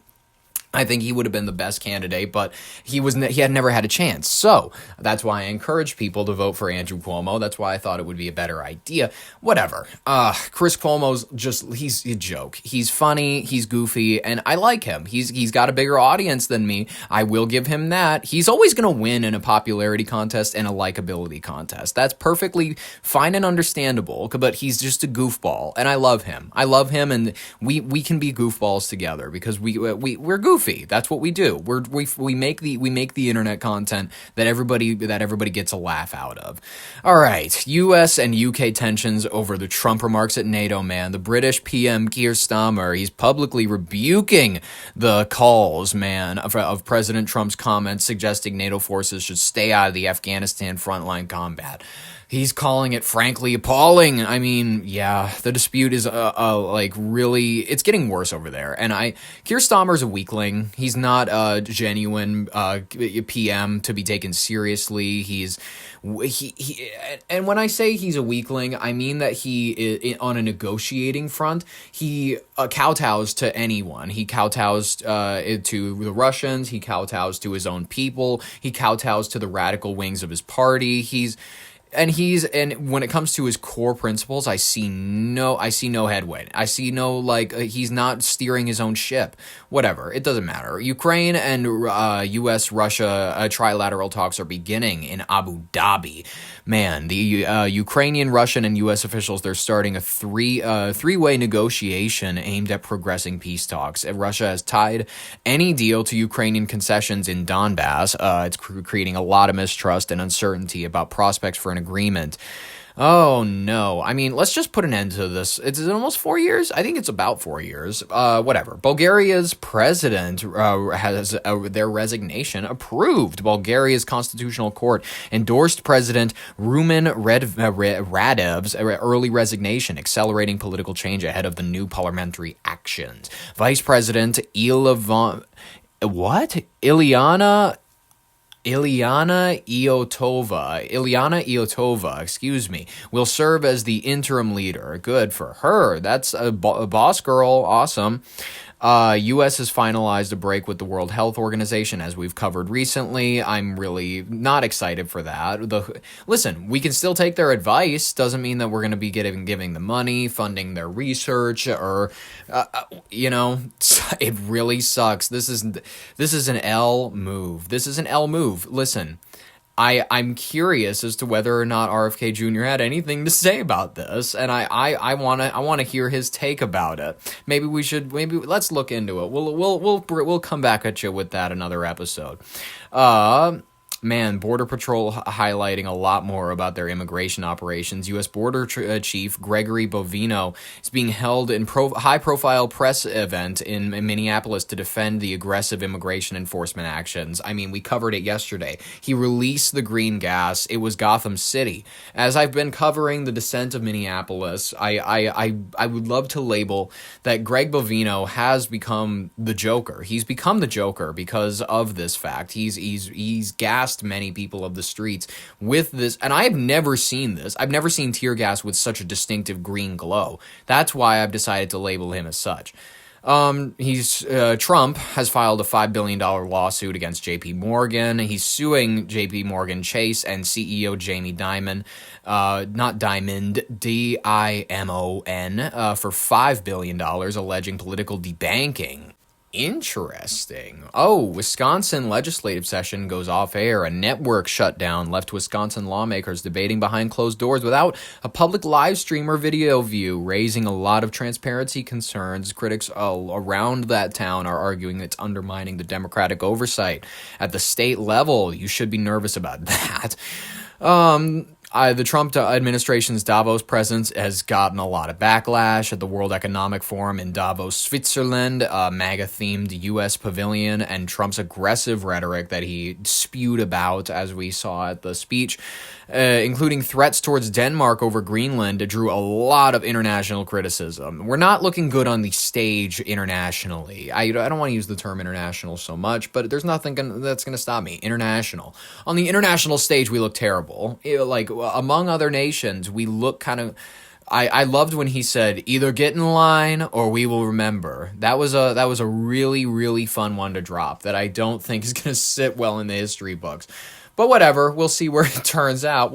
I think he would have been the best candidate, but he had never had a chance. So that's why I encourage people to vote for Andrew Cuomo. That's why I thought it would be a better idea. Whatever. Chris Cuomo's he's a joke. He's funny, he's goofy, and I like him. He's got a bigger audience than me. I will give him that. He's always going to win in a popularity contest and a likability contest. That's perfectly fine and understandable, but he's just a goofball, and I love him. And we can be goofballs together because we're goofy. That's what we do. We make the internet content that everybody gets a laugh out of. All right, U.S. and U.K. tensions over the Trump remarks at NATO. Man, the British PM Keir Starmer, he's publicly rebuking the calls, man, of President Trump's comments suggesting NATO forces should stay out of the Afghanistan frontline combat. He's calling it, frankly, appalling. I mean, yeah, the dispute is, really, it's getting worse over there. And Keir Starmer's a weakling. weakling. He's not a genuine PM to be taken seriously. And when I say he's a weakling, I mean that he, on a negotiating front, he kowtows to anyone. He kowtows to the Russians. He kowtows to his own people. He kowtows to the radical wings of his party. And when it comes to his core principles, I see no headway. I see no, he's not steering his own ship. Whatever, it doesn't matter. Ukraine and U.S.-Russia trilateral talks are beginning in Abu Dhabi. Man, the Ukrainian, Russian, and U.S. officials, they're starting a three-way negotiation aimed at progressing peace talks. Russia has tied any deal to Ukrainian concessions in Donbass. It's creating a lot of mistrust and uncertainty about prospects for an agreement. Oh, no. I mean, let's just put an end to this. It's almost 4 years? I think it's about 4 years. Whatever. Bulgaria's president has their resignation approved. Bulgaria's constitutional court endorsed President Rumen Radev's early resignation, accelerating political change ahead of the new parliamentary actions. Vice President Ilyana Iotova, will serve as the interim leader. Good for her. That's a boss girl. Awesome. U.S. has finalized a break with the World Health Organization, as we've covered recently. I'm really not excited for that. Listen, we can still take their advice. Doesn't mean that we're going to be giving them money, funding their research, or, it really sucks. This is an L move. Listen, I'm curious as to whether or not RFK Jr. had anything to say about this, and I want to hear his take about it. Maybe let's look into it. We'll come back at you with that another episode. Man, Border Patrol highlighting a lot more about their immigration operations. U.S. Border Chief Gregory Bovino is being held in high-profile press event in Minneapolis to defend the aggressive immigration enforcement actions. I mean, we covered it yesterday. He released the green gas. It was Gotham City. As I've been covering the descent of Minneapolis, I would love to label that Greg Bovino has become the Joker. He's become the Joker because of this fact. He's gassed many people of the streets with this, and I have never seen this. I've never seen tear gas with such a distinctive green glow. That's why I've decided to label him as such. Trump has filed a $5 billion lawsuit against JP Morgan. He's suing JP Morgan Chase and CEO Jamie Dimon, not Diamond, D-I-M-O-N, for $5 billion, alleging political debanking. Interesting. Oh, Wisconsin legislative session goes off air. A network shutdown left Wisconsin lawmakers debating behind closed doors without a public live stream or video view, raising a lot of transparency concerns. Critics around that town are arguing it's undermining the democratic oversight at the state level. You should be nervous about that. The Trump administration's Davos presence has gotten a lot of backlash at the World Economic Forum in Davos, Switzerland, MAGA-themed U.S. pavilion, and Trump's aggressive rhetoric that he spewed about, as we saw at the speech, including threats towards Denmark over Greenland, drew a lot of international criticism. We're not looking good on the stage internationally. I don't want to use the term international so much, but there's nothing that's going to stop me. International. On the international stage, we look terrible. Among other nations, we look kind of... I loved when he said, either get in line or we will remember. That was a really, really fun one to drop that I don't think is going to sit well in the history books. But whatever, we'll see where it turns out.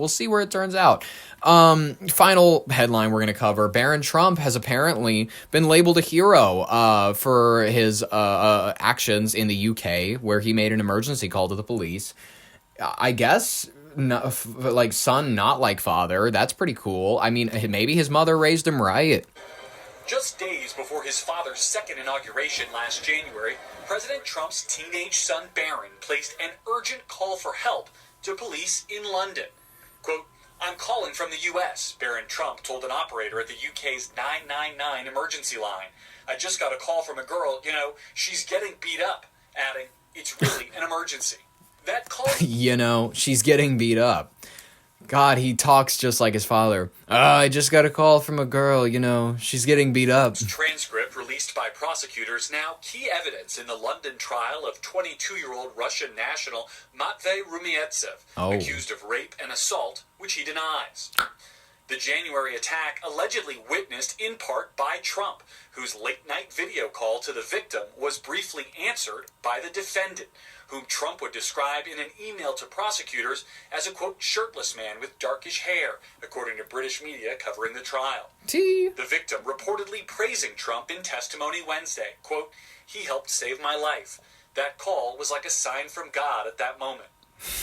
Final headline we're going to cover. Barron Trump has apparently been labeled a hero for his actions in the UK, where he made an emergency call to the police. I guess... like son, not like father. That's pretty cool. I mean, maybe his mother raised him right. Just days before his father's second inauguration last January, President Trump's teenage son Barron placed an urgent call for help to police in London. Quote, "I'm calling from the U.S., Barron Trump told an operator at the UK's 999 emergency line. I just got a call from a girl, she's getting beat up," adding, "It's really an emergency." That call... she's getting beat up. God, he talks just like his father. I just got a call from a girl, she's getting beat up. Transcript released released by prosecutors, now key evidence in the London trial of 22-year-old Russian national Matvey Rumietsev, accused of rape and assault, which he denies. The January attack allegedly witnessed in part by Trump, whose late-night video call to the victim was briefly answered by the defendant, whom Trump would describe in an email to prosecutors as a, quote, shirtless man with darkish hair, according to British media covering the trial. The victim reportedly praising Trump in testimony Wednesday, quote, he helped save my life. That call was like a sign from God at that moment.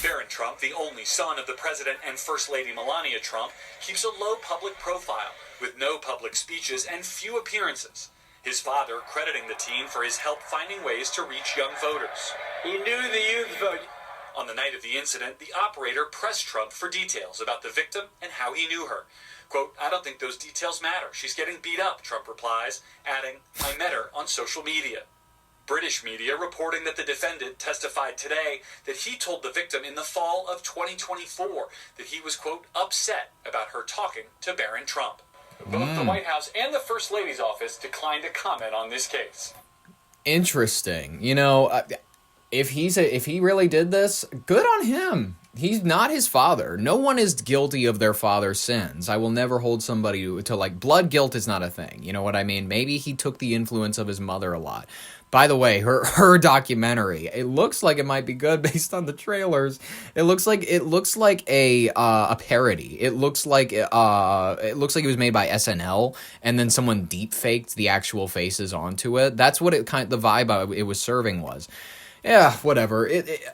Barron Trump, the only son of the president and First Lady Melania Trump, keeps a low public profile, with no public speeches and few appearances. His father crediting the teen for his help finding ways to reach young voters. He knew the youth vote. On the night of the incident, the operator pressed Trump for details about the victim and how he knew her. Quote, I don't think those details matter. She's getting beat up, Trump replies, adding, I met her on social media. British media reporting that the defendant testified today that he told the victim in the fall of 2024 that he was, quote, upset about her talking to Barron Trump. Both the White House and the First Lady's office declined to comment on this case. Interesting. You know, if he really did this, good on him. He's not his father. No one is guilty of their father's sins. I will never hold somebody to like, blood guilt is not a thing. You know what I mean? Maybe he took the influence of his mother a lot. By the way, her documentary, it looks like it might be good based on the trailers. It looks like a parody. It looks like it was made by SNL and then someone deep faked the actual faces onto it. That's what the vibe it was serving was. Yeah, whatever.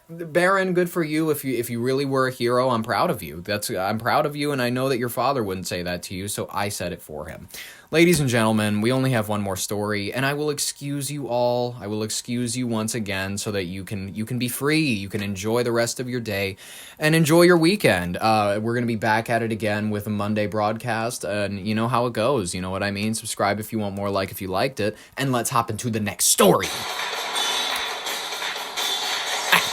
Barron, good for you. If you really were a hero, I'm proud of you. I'm proud of you, and I know that your father wouldn't say that to you, so I said it for him. Ladies and gentlemen, we only have one more story, and I will excuse you all. I will excuse you once again so that you can be free. You can enjoy the rest of your day and enjoy your weekend. We're going to be back at it again with a Monday broadcast, and you know how it goes. You know what I mean? Subscribe if you want more, like if you liked it, and let's hop into the next story.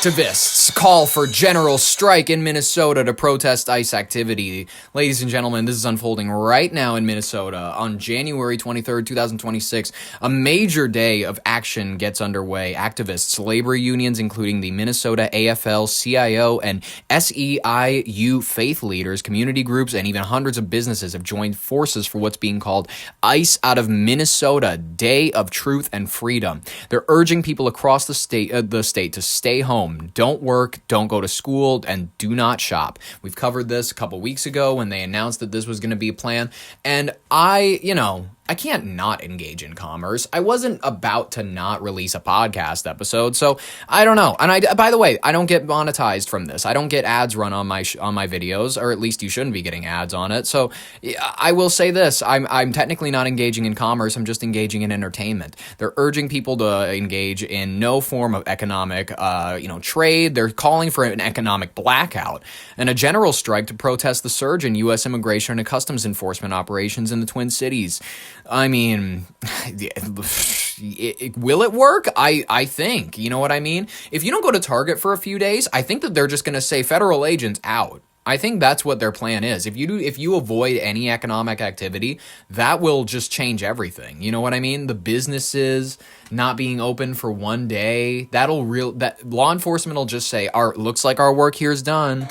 Activists call for general strike in Minnesota to protest ICE activity. Ladies and gentlemen, this is unfolding right now in Minnesota. On January 23rd, 2026, a major day of action gets underway. Activists, labor unions, including the Minnesota AFL-CIO and SEIU faith leaders, community groups, and even hundreds of businesses have joined forces for what's being called ICE Out of Minnesota, Day of Truth and Freedom. They're urging people across the state to stay home. Don't work, don't go to school, and do not shop. We've covered this a couple weeks ago when they announced that this was going to be a plan, and I can't not engage in commerce. I wasn't about to not release a podcast episode, so I don't know. And by the way, I don't get monetized from this. I don't get ads run on my videos, or at least you shouldn't be getting ads on it. So I will say this: I'm technically not engaging in commerce. I'm just engaging in entertainment. They're urging people to engage in no form of economic, trade. They're calling for an economic blackout and a general strike to protest the surge in U.S. immigration and customs enforcement operations in the Twin Cities. I mean, will it work? I think. You know what I mean? If you don't go to Target for a few days, I think that they're just going to say federal agents out. I think that's what their plan is. If you avoid any economic activity, that will just change everything. You know what I mean? The businesses not being open for one day, that law enforcement will just say, looks like our work here is done.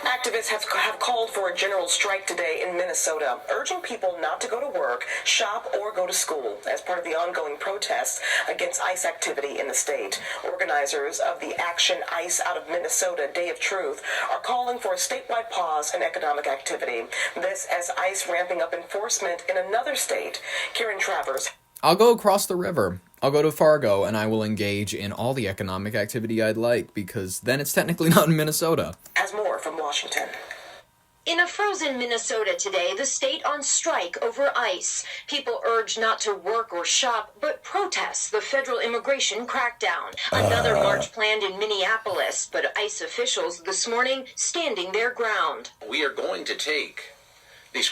Activists have called for a general strike today in Minnesota, urging people not to go to work, shop, or go to school as part of the ongoing protests against ICE activity in the state. Organizers of the Action ICE Out of Minnesota Day of Truth are calling for a statewide pause in economic activity. This as ICE ramping up enforcement in another state. Karen Travers. I'll go across the river. I'll go to Fargo, and I will engage in all the economic activity I'd like, because then it's technically not in Minnesota. As more from Washington. In a frozen Minnesota today, the state on strike over ICE. People urge not to work or shop, but protest the federal immigration crackdown. Another march planned in Minneapolis, but ICE officials this morning standing their ground. We are going to take these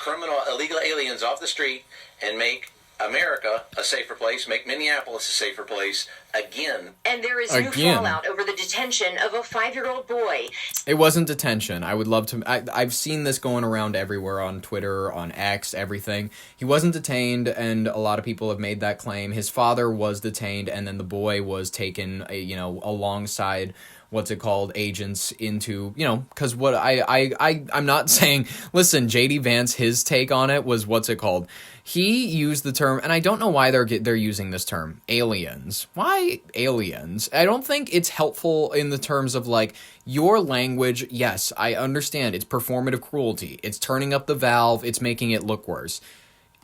illegal aliens off the street and make America a safer place, make Minneapolis a safer place again. And there is new fallout over the detention of a 5-year-old boy. It wasn't detention. I would love to... I've seen this going around everywhere on Twitter, on X, everything. He wasn't detained, and a lot of people have made that claim. His father was detained, and then the boy was taken, alongside... what's it called, agents into, because what I'm not saying, listen, J.D. Vance, his take on it was, what's it called? He used the term, and I don't know why they're using this term, aliens. Why aliens? I don't think it's helpful in the terms of, like, your language. Yes, I understand, it's performative cruelty. It's turning up the valve, it's making it look worse.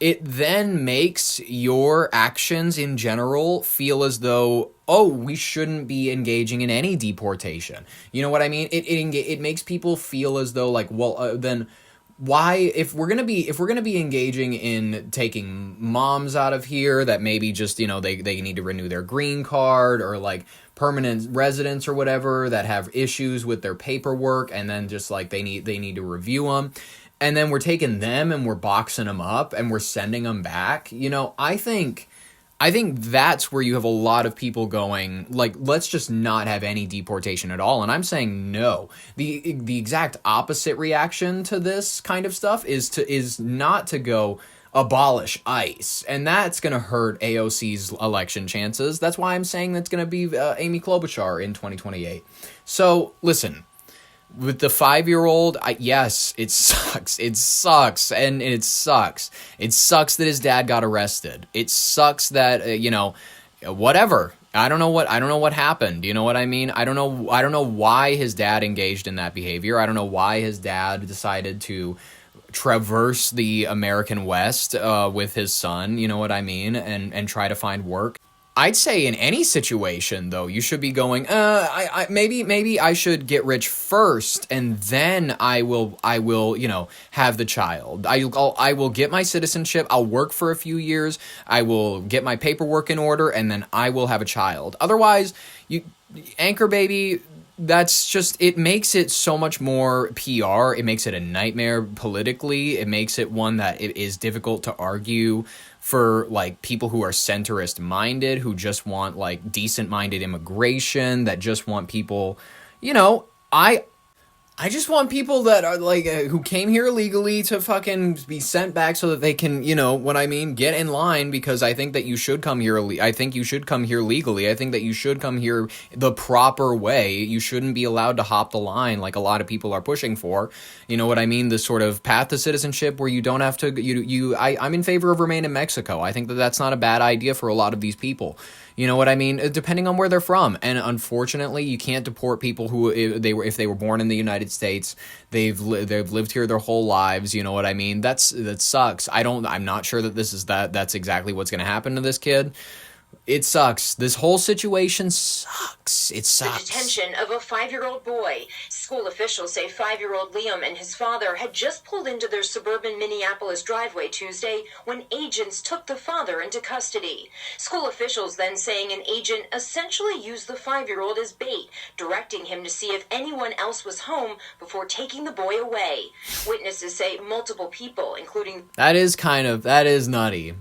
It then makes your actions in general feel as though, oh, we shouldn't be engaging in any deportation. You know what I mean? It makes people feel as though, like, well, then why, if we're gonna be engaging in taking moms out of here that maybe just, they need to renew their green card, or like permanent residents or whatever that have issues with their paperwork, and then just like they need to review them. And then we're taking them and we're boxing them up and we're sending them back. I think that's where you have a lot of people going, like, let's just not have any deportation at all. And I'm saying no. The exact opposite reaction to this kind of stuff is not to go abolish ICE. And that's going to hurt AOC's election chances. That's why I'm saying that's going to be Amy Klobuchar in 2028. So, listen. With the 5-year-old, yes, it sucks. It sucks, and it sucks. It sucks that his dad got arrested. It sucks that whatever. I don't know what happened. You know what I mean? I don't know why his dad engaged in that behavior. I don't know why his dad decided to traverse the American West with his son. You know what I mean? And try to find work. I'd say in any situation, though, you should be going, maybe I should get rich first, and then I will, have the child. I will get my citizenship, I'll work for a few years, I will get my paperwork in order, and then I will have a child. Otherwise, anchor baby, that's just, it makes it so much more PR, it makes it a nightmare politically, it makes it one that it is difficult to argue for, like, people who are centrist minded, who just want, like, decent minded immigration, that just want people, I just want people that are, like, who came here illegally to fucking be sent back so that they can, get in line, because I think that you should come here, I think you should come here legally, I think that you should come here the proper way, you shouldn't be allowed to hop the line like a lot of people are pushing for, you know what I mean, this sort of path to citizenship where you don't have to, I'm in favor of remain in Mexico. I think that that's not a bad idea for a lot of these people. You know what I mean? Depending on where they're from. And unfortunately, you can't deport people who, if they were born in the United States, they've lived here their whole lives. You know what I mean? That sucks. I'm not sure that that's exactly what's going to happen to this kid. It sucks. This whole situation sucks. It sucks. The detention of a 5-year-old boy. School officials say 5-year-old Liam and his father had just pulled into their suburban Minneapolis driveway Tuesday when agents took the father into custody. School officials then saying an agent essentially used the 5-year-old as bait, directing him to see if anyone else was home before taking the boy away. Witnesses say multiple people, including... That is nutty.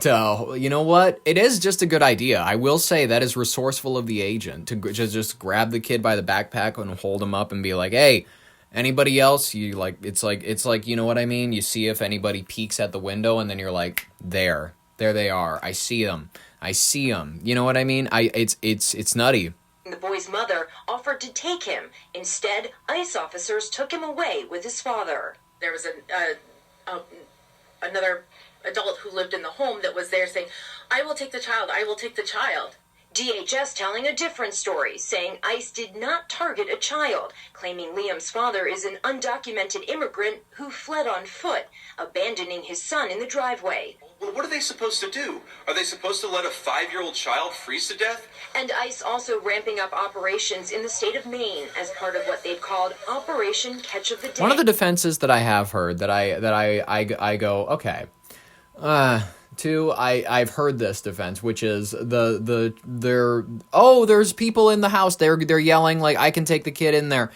You know what? It is just a good idea. I will say that is resourceful of the agent to just grab the kid by the backpack and hold him up and be like, "Hey, anybody else?" It's like you know what I mean? You see if anybody peeks at the window, and then you're like, there they are. I see them. You know what I mean? It's nutty. The boy's mother offered to take him. Instead, ICE officers took him away with his father. There was another adult who lived in the home that was there saying, "I will take the child, I will take the child." DHS telling a different story, saying ICE did not target a child, claiming Liam's father is an undocumented immigrant who fled on foot, abandoning his son in the driveway. Well, what are they supposed to do? Are they supposed to let a 5-year-old child freeze to death? And ICE also ramping up operations in the state of Maine as part of what they've called Operation Catch of the Day. One of the defenses that I have heard that I go, okay. I've heard this defense, which is there's people in the house. They're yelling like, I can take the kid in there.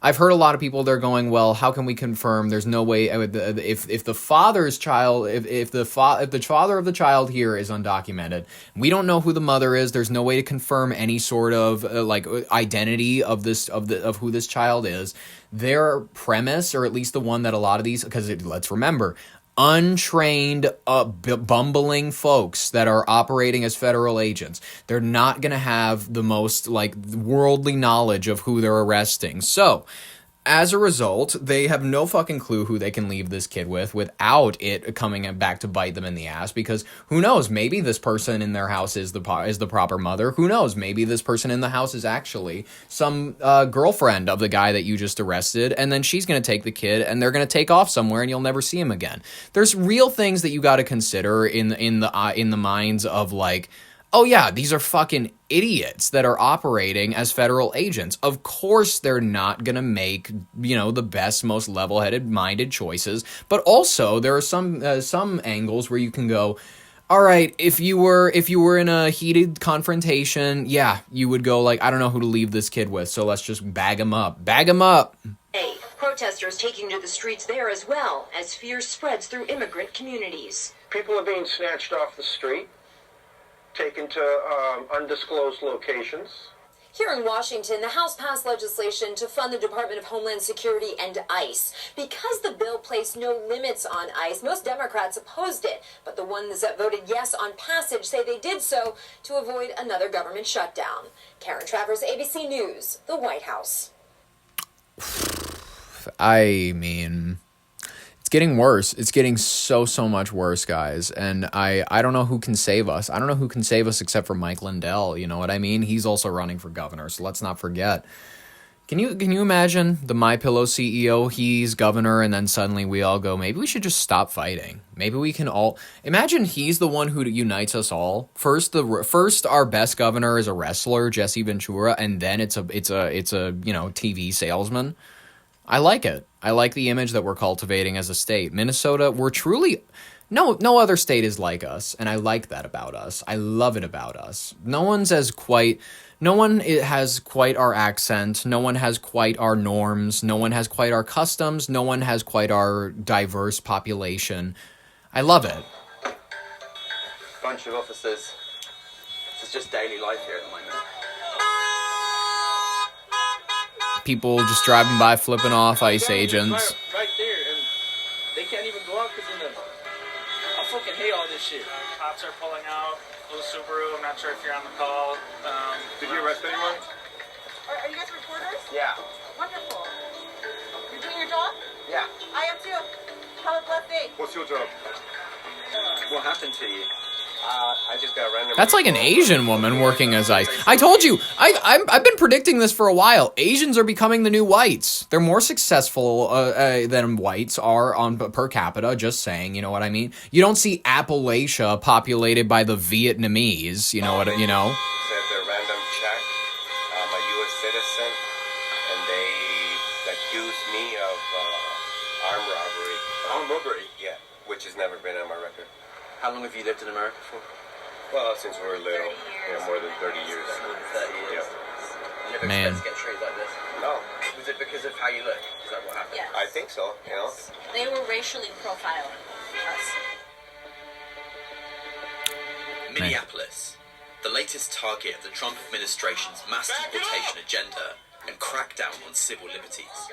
I've heard a lot of people, they're going, well, how can we confirm? There's no way, if the father's child, if the father of the child here is undocumented, we don't know who the mother is, there's no way to confirm any sort of identity of who this child is. Their premise, or at least the one that a lot of these, because let's remember, untrained, bumbling folks that are operating as federal agents, they're not going to have the most worldly knowledge of who they're arresting. So as a result, they have no fucking clue who they can leave this kid with without it coming back to bite them in the ass, because who knows, maybe this person in their house is the proper mother. Who knows, maybe this person in the house is actually some girlfriend of the guy that you just arrested, and then she's going to take the kid and they're going to take off somewhere and you'll never see him again. There's real things that you got to consider in the minds of oh yeah, these are fucking idiots that are operating as federal agents. Of course they're not going to make, the best, most level-headed minded choices, but also there are some angles where you can go, all right, if you were in a heated confrontation, yeah, you would go I don't know who to leave this kid with, so let's just bag him up. Bag him up. Protesters taking to the streets there as well as fear spreads through immigrant communities. People are being snatched off the street, taken to undisclosed locations. Here in Washington, the House passed legislation to fund the Department of Homeland Security and ICE. Because the bill placed no limits on ICE, most Democrats opposed it, but the ones that voted yes on passage say they did so to avoid another government shutdown. Karen Travers, ABC News, the White House. I mean, it's getting worse. It's getting so much worse, guys. And I don't know who can save us. I don't know who can save us except for Mike Lindell. You know what I mean? He's also running for governor, so let's not forget. Can you imagine the MyPillow CEO? He's governor, and then suddenly we all go, maybe we should just stop fighting. Maybe we can all imagine he's the one who unites us all. First, our best governor is a wrestler, Jesse Ventura, and then it's a TV salesman. I like it. I like the image that we're cultivating as a state. Minnesota, we're truly... No other state is like us, and I like that about us. I love it about us. No one has quite our accent. No one has quite our norms. No one has quite our customs. No one has quite our diverse population. I love it. Bunch of officers. This is just daily life here at the moment. People just driving by, flipping off ICE agents. Right there, and they can't even go out because of them. I fucking hate all this shit. Cops are pulling out. Blue Subaru. I'm not sure if you're on the call. Did you arrest anyone? Are you guys reporters? Yeah. Wonderful. You're doing your job? Yeah. I am too. Have a blessed day. What's your job? What happened to you? I just got random. That's like an Asian woman working as ICE. I told you, I've been predicting this for a while. Asians are becoming the new whites. They're more successful than whites are on per capita. Just saying, you know what I mean? You don't see Appalachia populated by the Vietnamese. You know what you know? Said they're random check. I'm a U.S. citizen, and they accused me of armed robbery. Armed robbery? Yeah, which has never been on my record. How long have you lived in America for? Well, since we were little. Yeah, more than 30 years. 30 years. You never Man. expect to get treated like this? No. Was it because of how you look? Is that what happened? Yes. I think so, you know? They were racially profiling us. Minneapolis, the latest target of the Trump administration's mass deportation agenda and crackdown on civil liberties.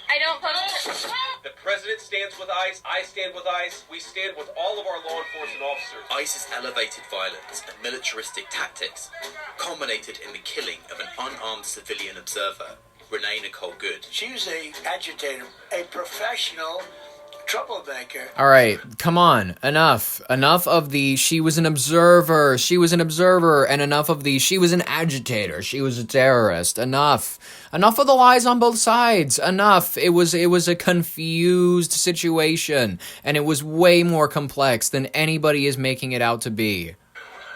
I don't post. The president stands with ICE, I stand with ICE, we stand with all of our law enforcement officers. ICE's elevated violence and militaristic tactics culminated in the killing of an unarmed civilian observer, Renee Nicole Good. She was an agitator, a professional troublemaker. All right, come on, enough of the she was an observer, and enough of the she was an agitator, she was a terrorist. Enough of the lies on both sides. Enough. It was a confused situation, and it was way more complex than anybody is making it out to be.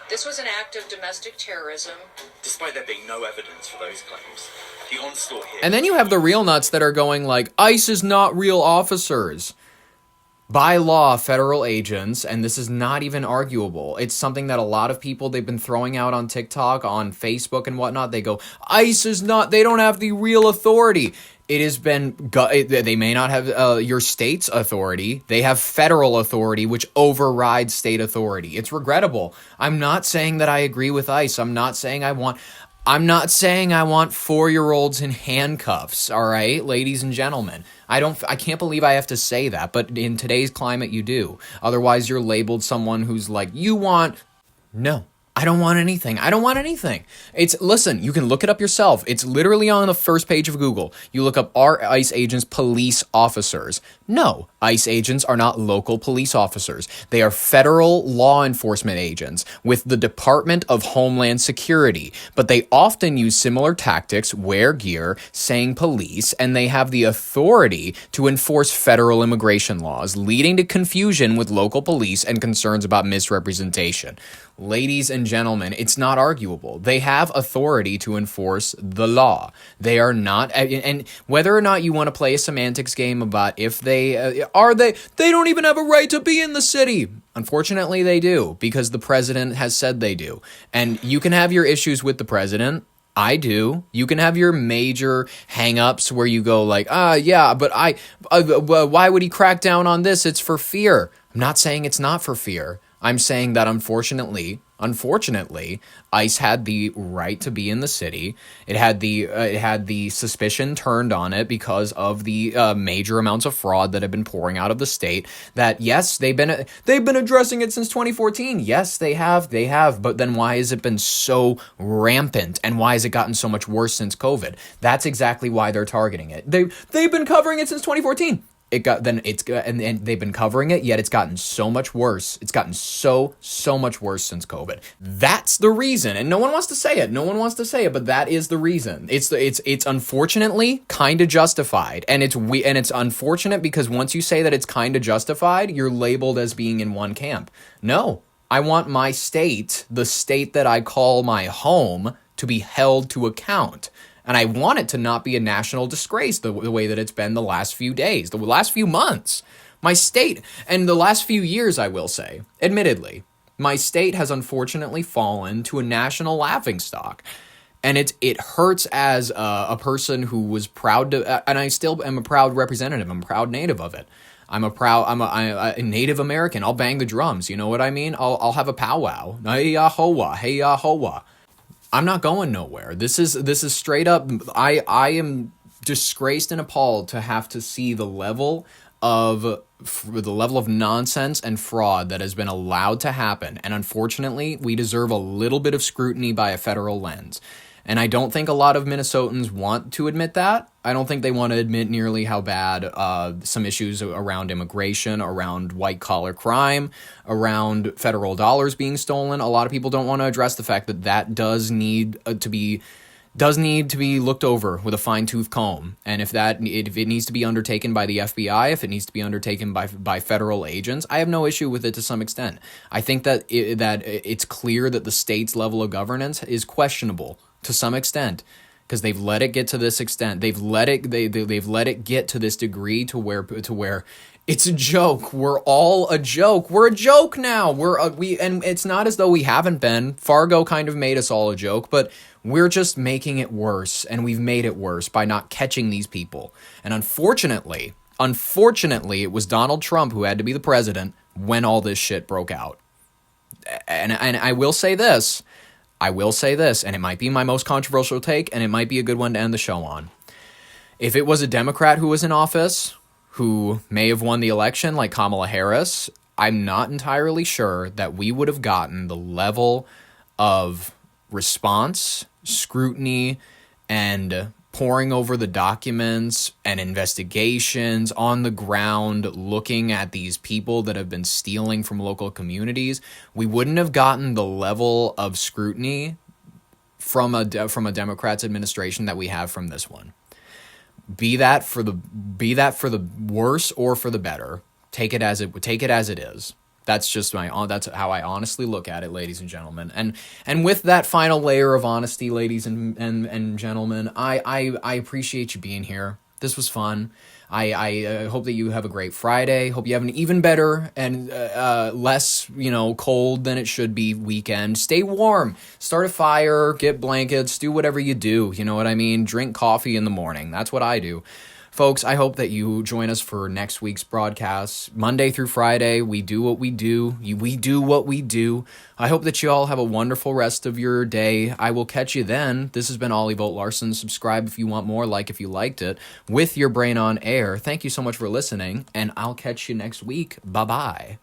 This was an act of domestic terrorism. Despite there being no evidence for those claims, the onslaught here... And then you have the real nuts that are going like, ICE is not real officers. By law, federal agents, and this is not even arguable. It's something that a lot of people, they've been throwing out on TikTok, on Facebook and whatnot. They go, ICE is not, they don't have the real authority. It has been, they may not have your state's authority. They have federal authority, which overrides state authority. It's regrettable. I'm not saying that I agree with ICE. I'm not saying I want 4-year-olds in handcuffs. All right, ladies and gentlemen. I can't believe I have to say that, but in today's climate, you do. Otherwise, you're labeled someone who's like, no. I don't want anything. I don't want anything. Listen, you can look it up yourself. It's literally on the first page of Google. You look up, are ICE agents police officers? No, ICE agents are not local police officers. They are federal law enforcement agents with the Department of Homeland Security. But they often use similar tactics, wear gear, saying police, and they have the authority to enforce federal immigration laws, leading to confusion with local police and concerns about misrepresentation. Ladies and gentlemen, it's not arguable. They have authority to enforce the law. They are not, and whether or not you want to play a semantics game about if they don't even have a right to be in the city. Unfortunately, they do, because the president has said they do. And you can have your issues with the president. I do. You can have your major hang-ups where you go like, yeah, but why would he crack down on this? It's for fear. I'm not saying it's not for fear. I'm saying that unfortunately, ICE had the right to be in the city. It had the suspicion turned on it because of the major amounts of fraud that have been pouring out of the state. That yes, they've been addressing it since 2014. Yes, they have. But then why has it been so rampant, and why has it gotten so much worse since COVID? That's exactly why they're targeting it. They've been covering it since 2014. And they've been covering it, yet it's gotten so much worse. It's gotten so much worse since COVID. That's the reason, and no one wants to say it. But that is the reason. It's unfortunately kind of justified, and it's unfortunate because once you say that it's kind of justified, you're labeled as being in one camp. No, I want my state, the state that I call my home, to be held to account. And I want it to not be a national disgrace the way that it's been the last few days, the last few months. My state, and the last few years, I will say, admittedly, my state has unfortunately fallen to a national laughingstock. And it hurts as a person who was proud to, and I still am a proud representative. I'm a proud native of it. I'm a Native American. I'll bang the drums. You know what I mean? I'll have a powwow. Hey Yahweh, hey Yahweh. I'm not going nowhere. This is straight up. I am disgraced and appalled to have to see the level of nonsense and fraud that has been allowed to happen. And unfortunately, we deserve a little bit of scrutiny by a federal lens. And I don't think a lot of Minnesotans want to admit that. I don't think they want to admit nearly how bad some issues around immigration, around white-collar crime, around federal dollars being stolen. A lot of people don't want to address the fact that does need to be looked over with a fine-tooth comb. And if it needs to be undertaken by the FBI, if it needs to be undertaken by federal agents, I have no issue with it to some extent. I think that it's clear that the state's level of governance is questionable to some extent, because they've let it get to this extent. They've let it get to this degree to where it's a joke. We're all a joke. We're a joke now. And it's not as though we haven't been. Fargo kind of made us all a joke, but we're just making it worse, and we've made it worse by not catching these people. And unfortunately, it was Donald Trump who had to be the president when all this shit broke out. And I will say this, and it might be my most controversial take, and it might be a good one to end the show on. If it was a Democrat who was in office, who may have won the election, like Kamala Harris, I'm not entirely sure that we would have gotten the level of response, scrutiny, and poring over the documents and investigations on the ground, looking at these people that have been stealing from local communities. We wouldn't have gotten the level of scrutiny from a Democrat's administration that we have from this one. Be that for the worse or for the better. Take it as it is. That's how I honestly look at it, ladies and gentlemen. And with that final layer of honesty, ladies and gentlemen, I appreciate you being here. This was fun. I hope that you have a great Friday. Hope you have an even better and less, cold than it should be weekend. Stay warm. Start a fire. Get blankets. Do whatever you do. You know what I mean? Drink coffee in the morning. That's what I do. Folks, I hope that you join us for next week's broadcast. Monday through Friday, we do what we do. We do what we do. I hope that you all have a wonderful rest of your day. I will catch you then. This has been Ollie Vogt Larson. Subscribe if you want more, like if you liked it. With your brain on air, thank you so much for listening, and I'll catch you next week. Bye-bye.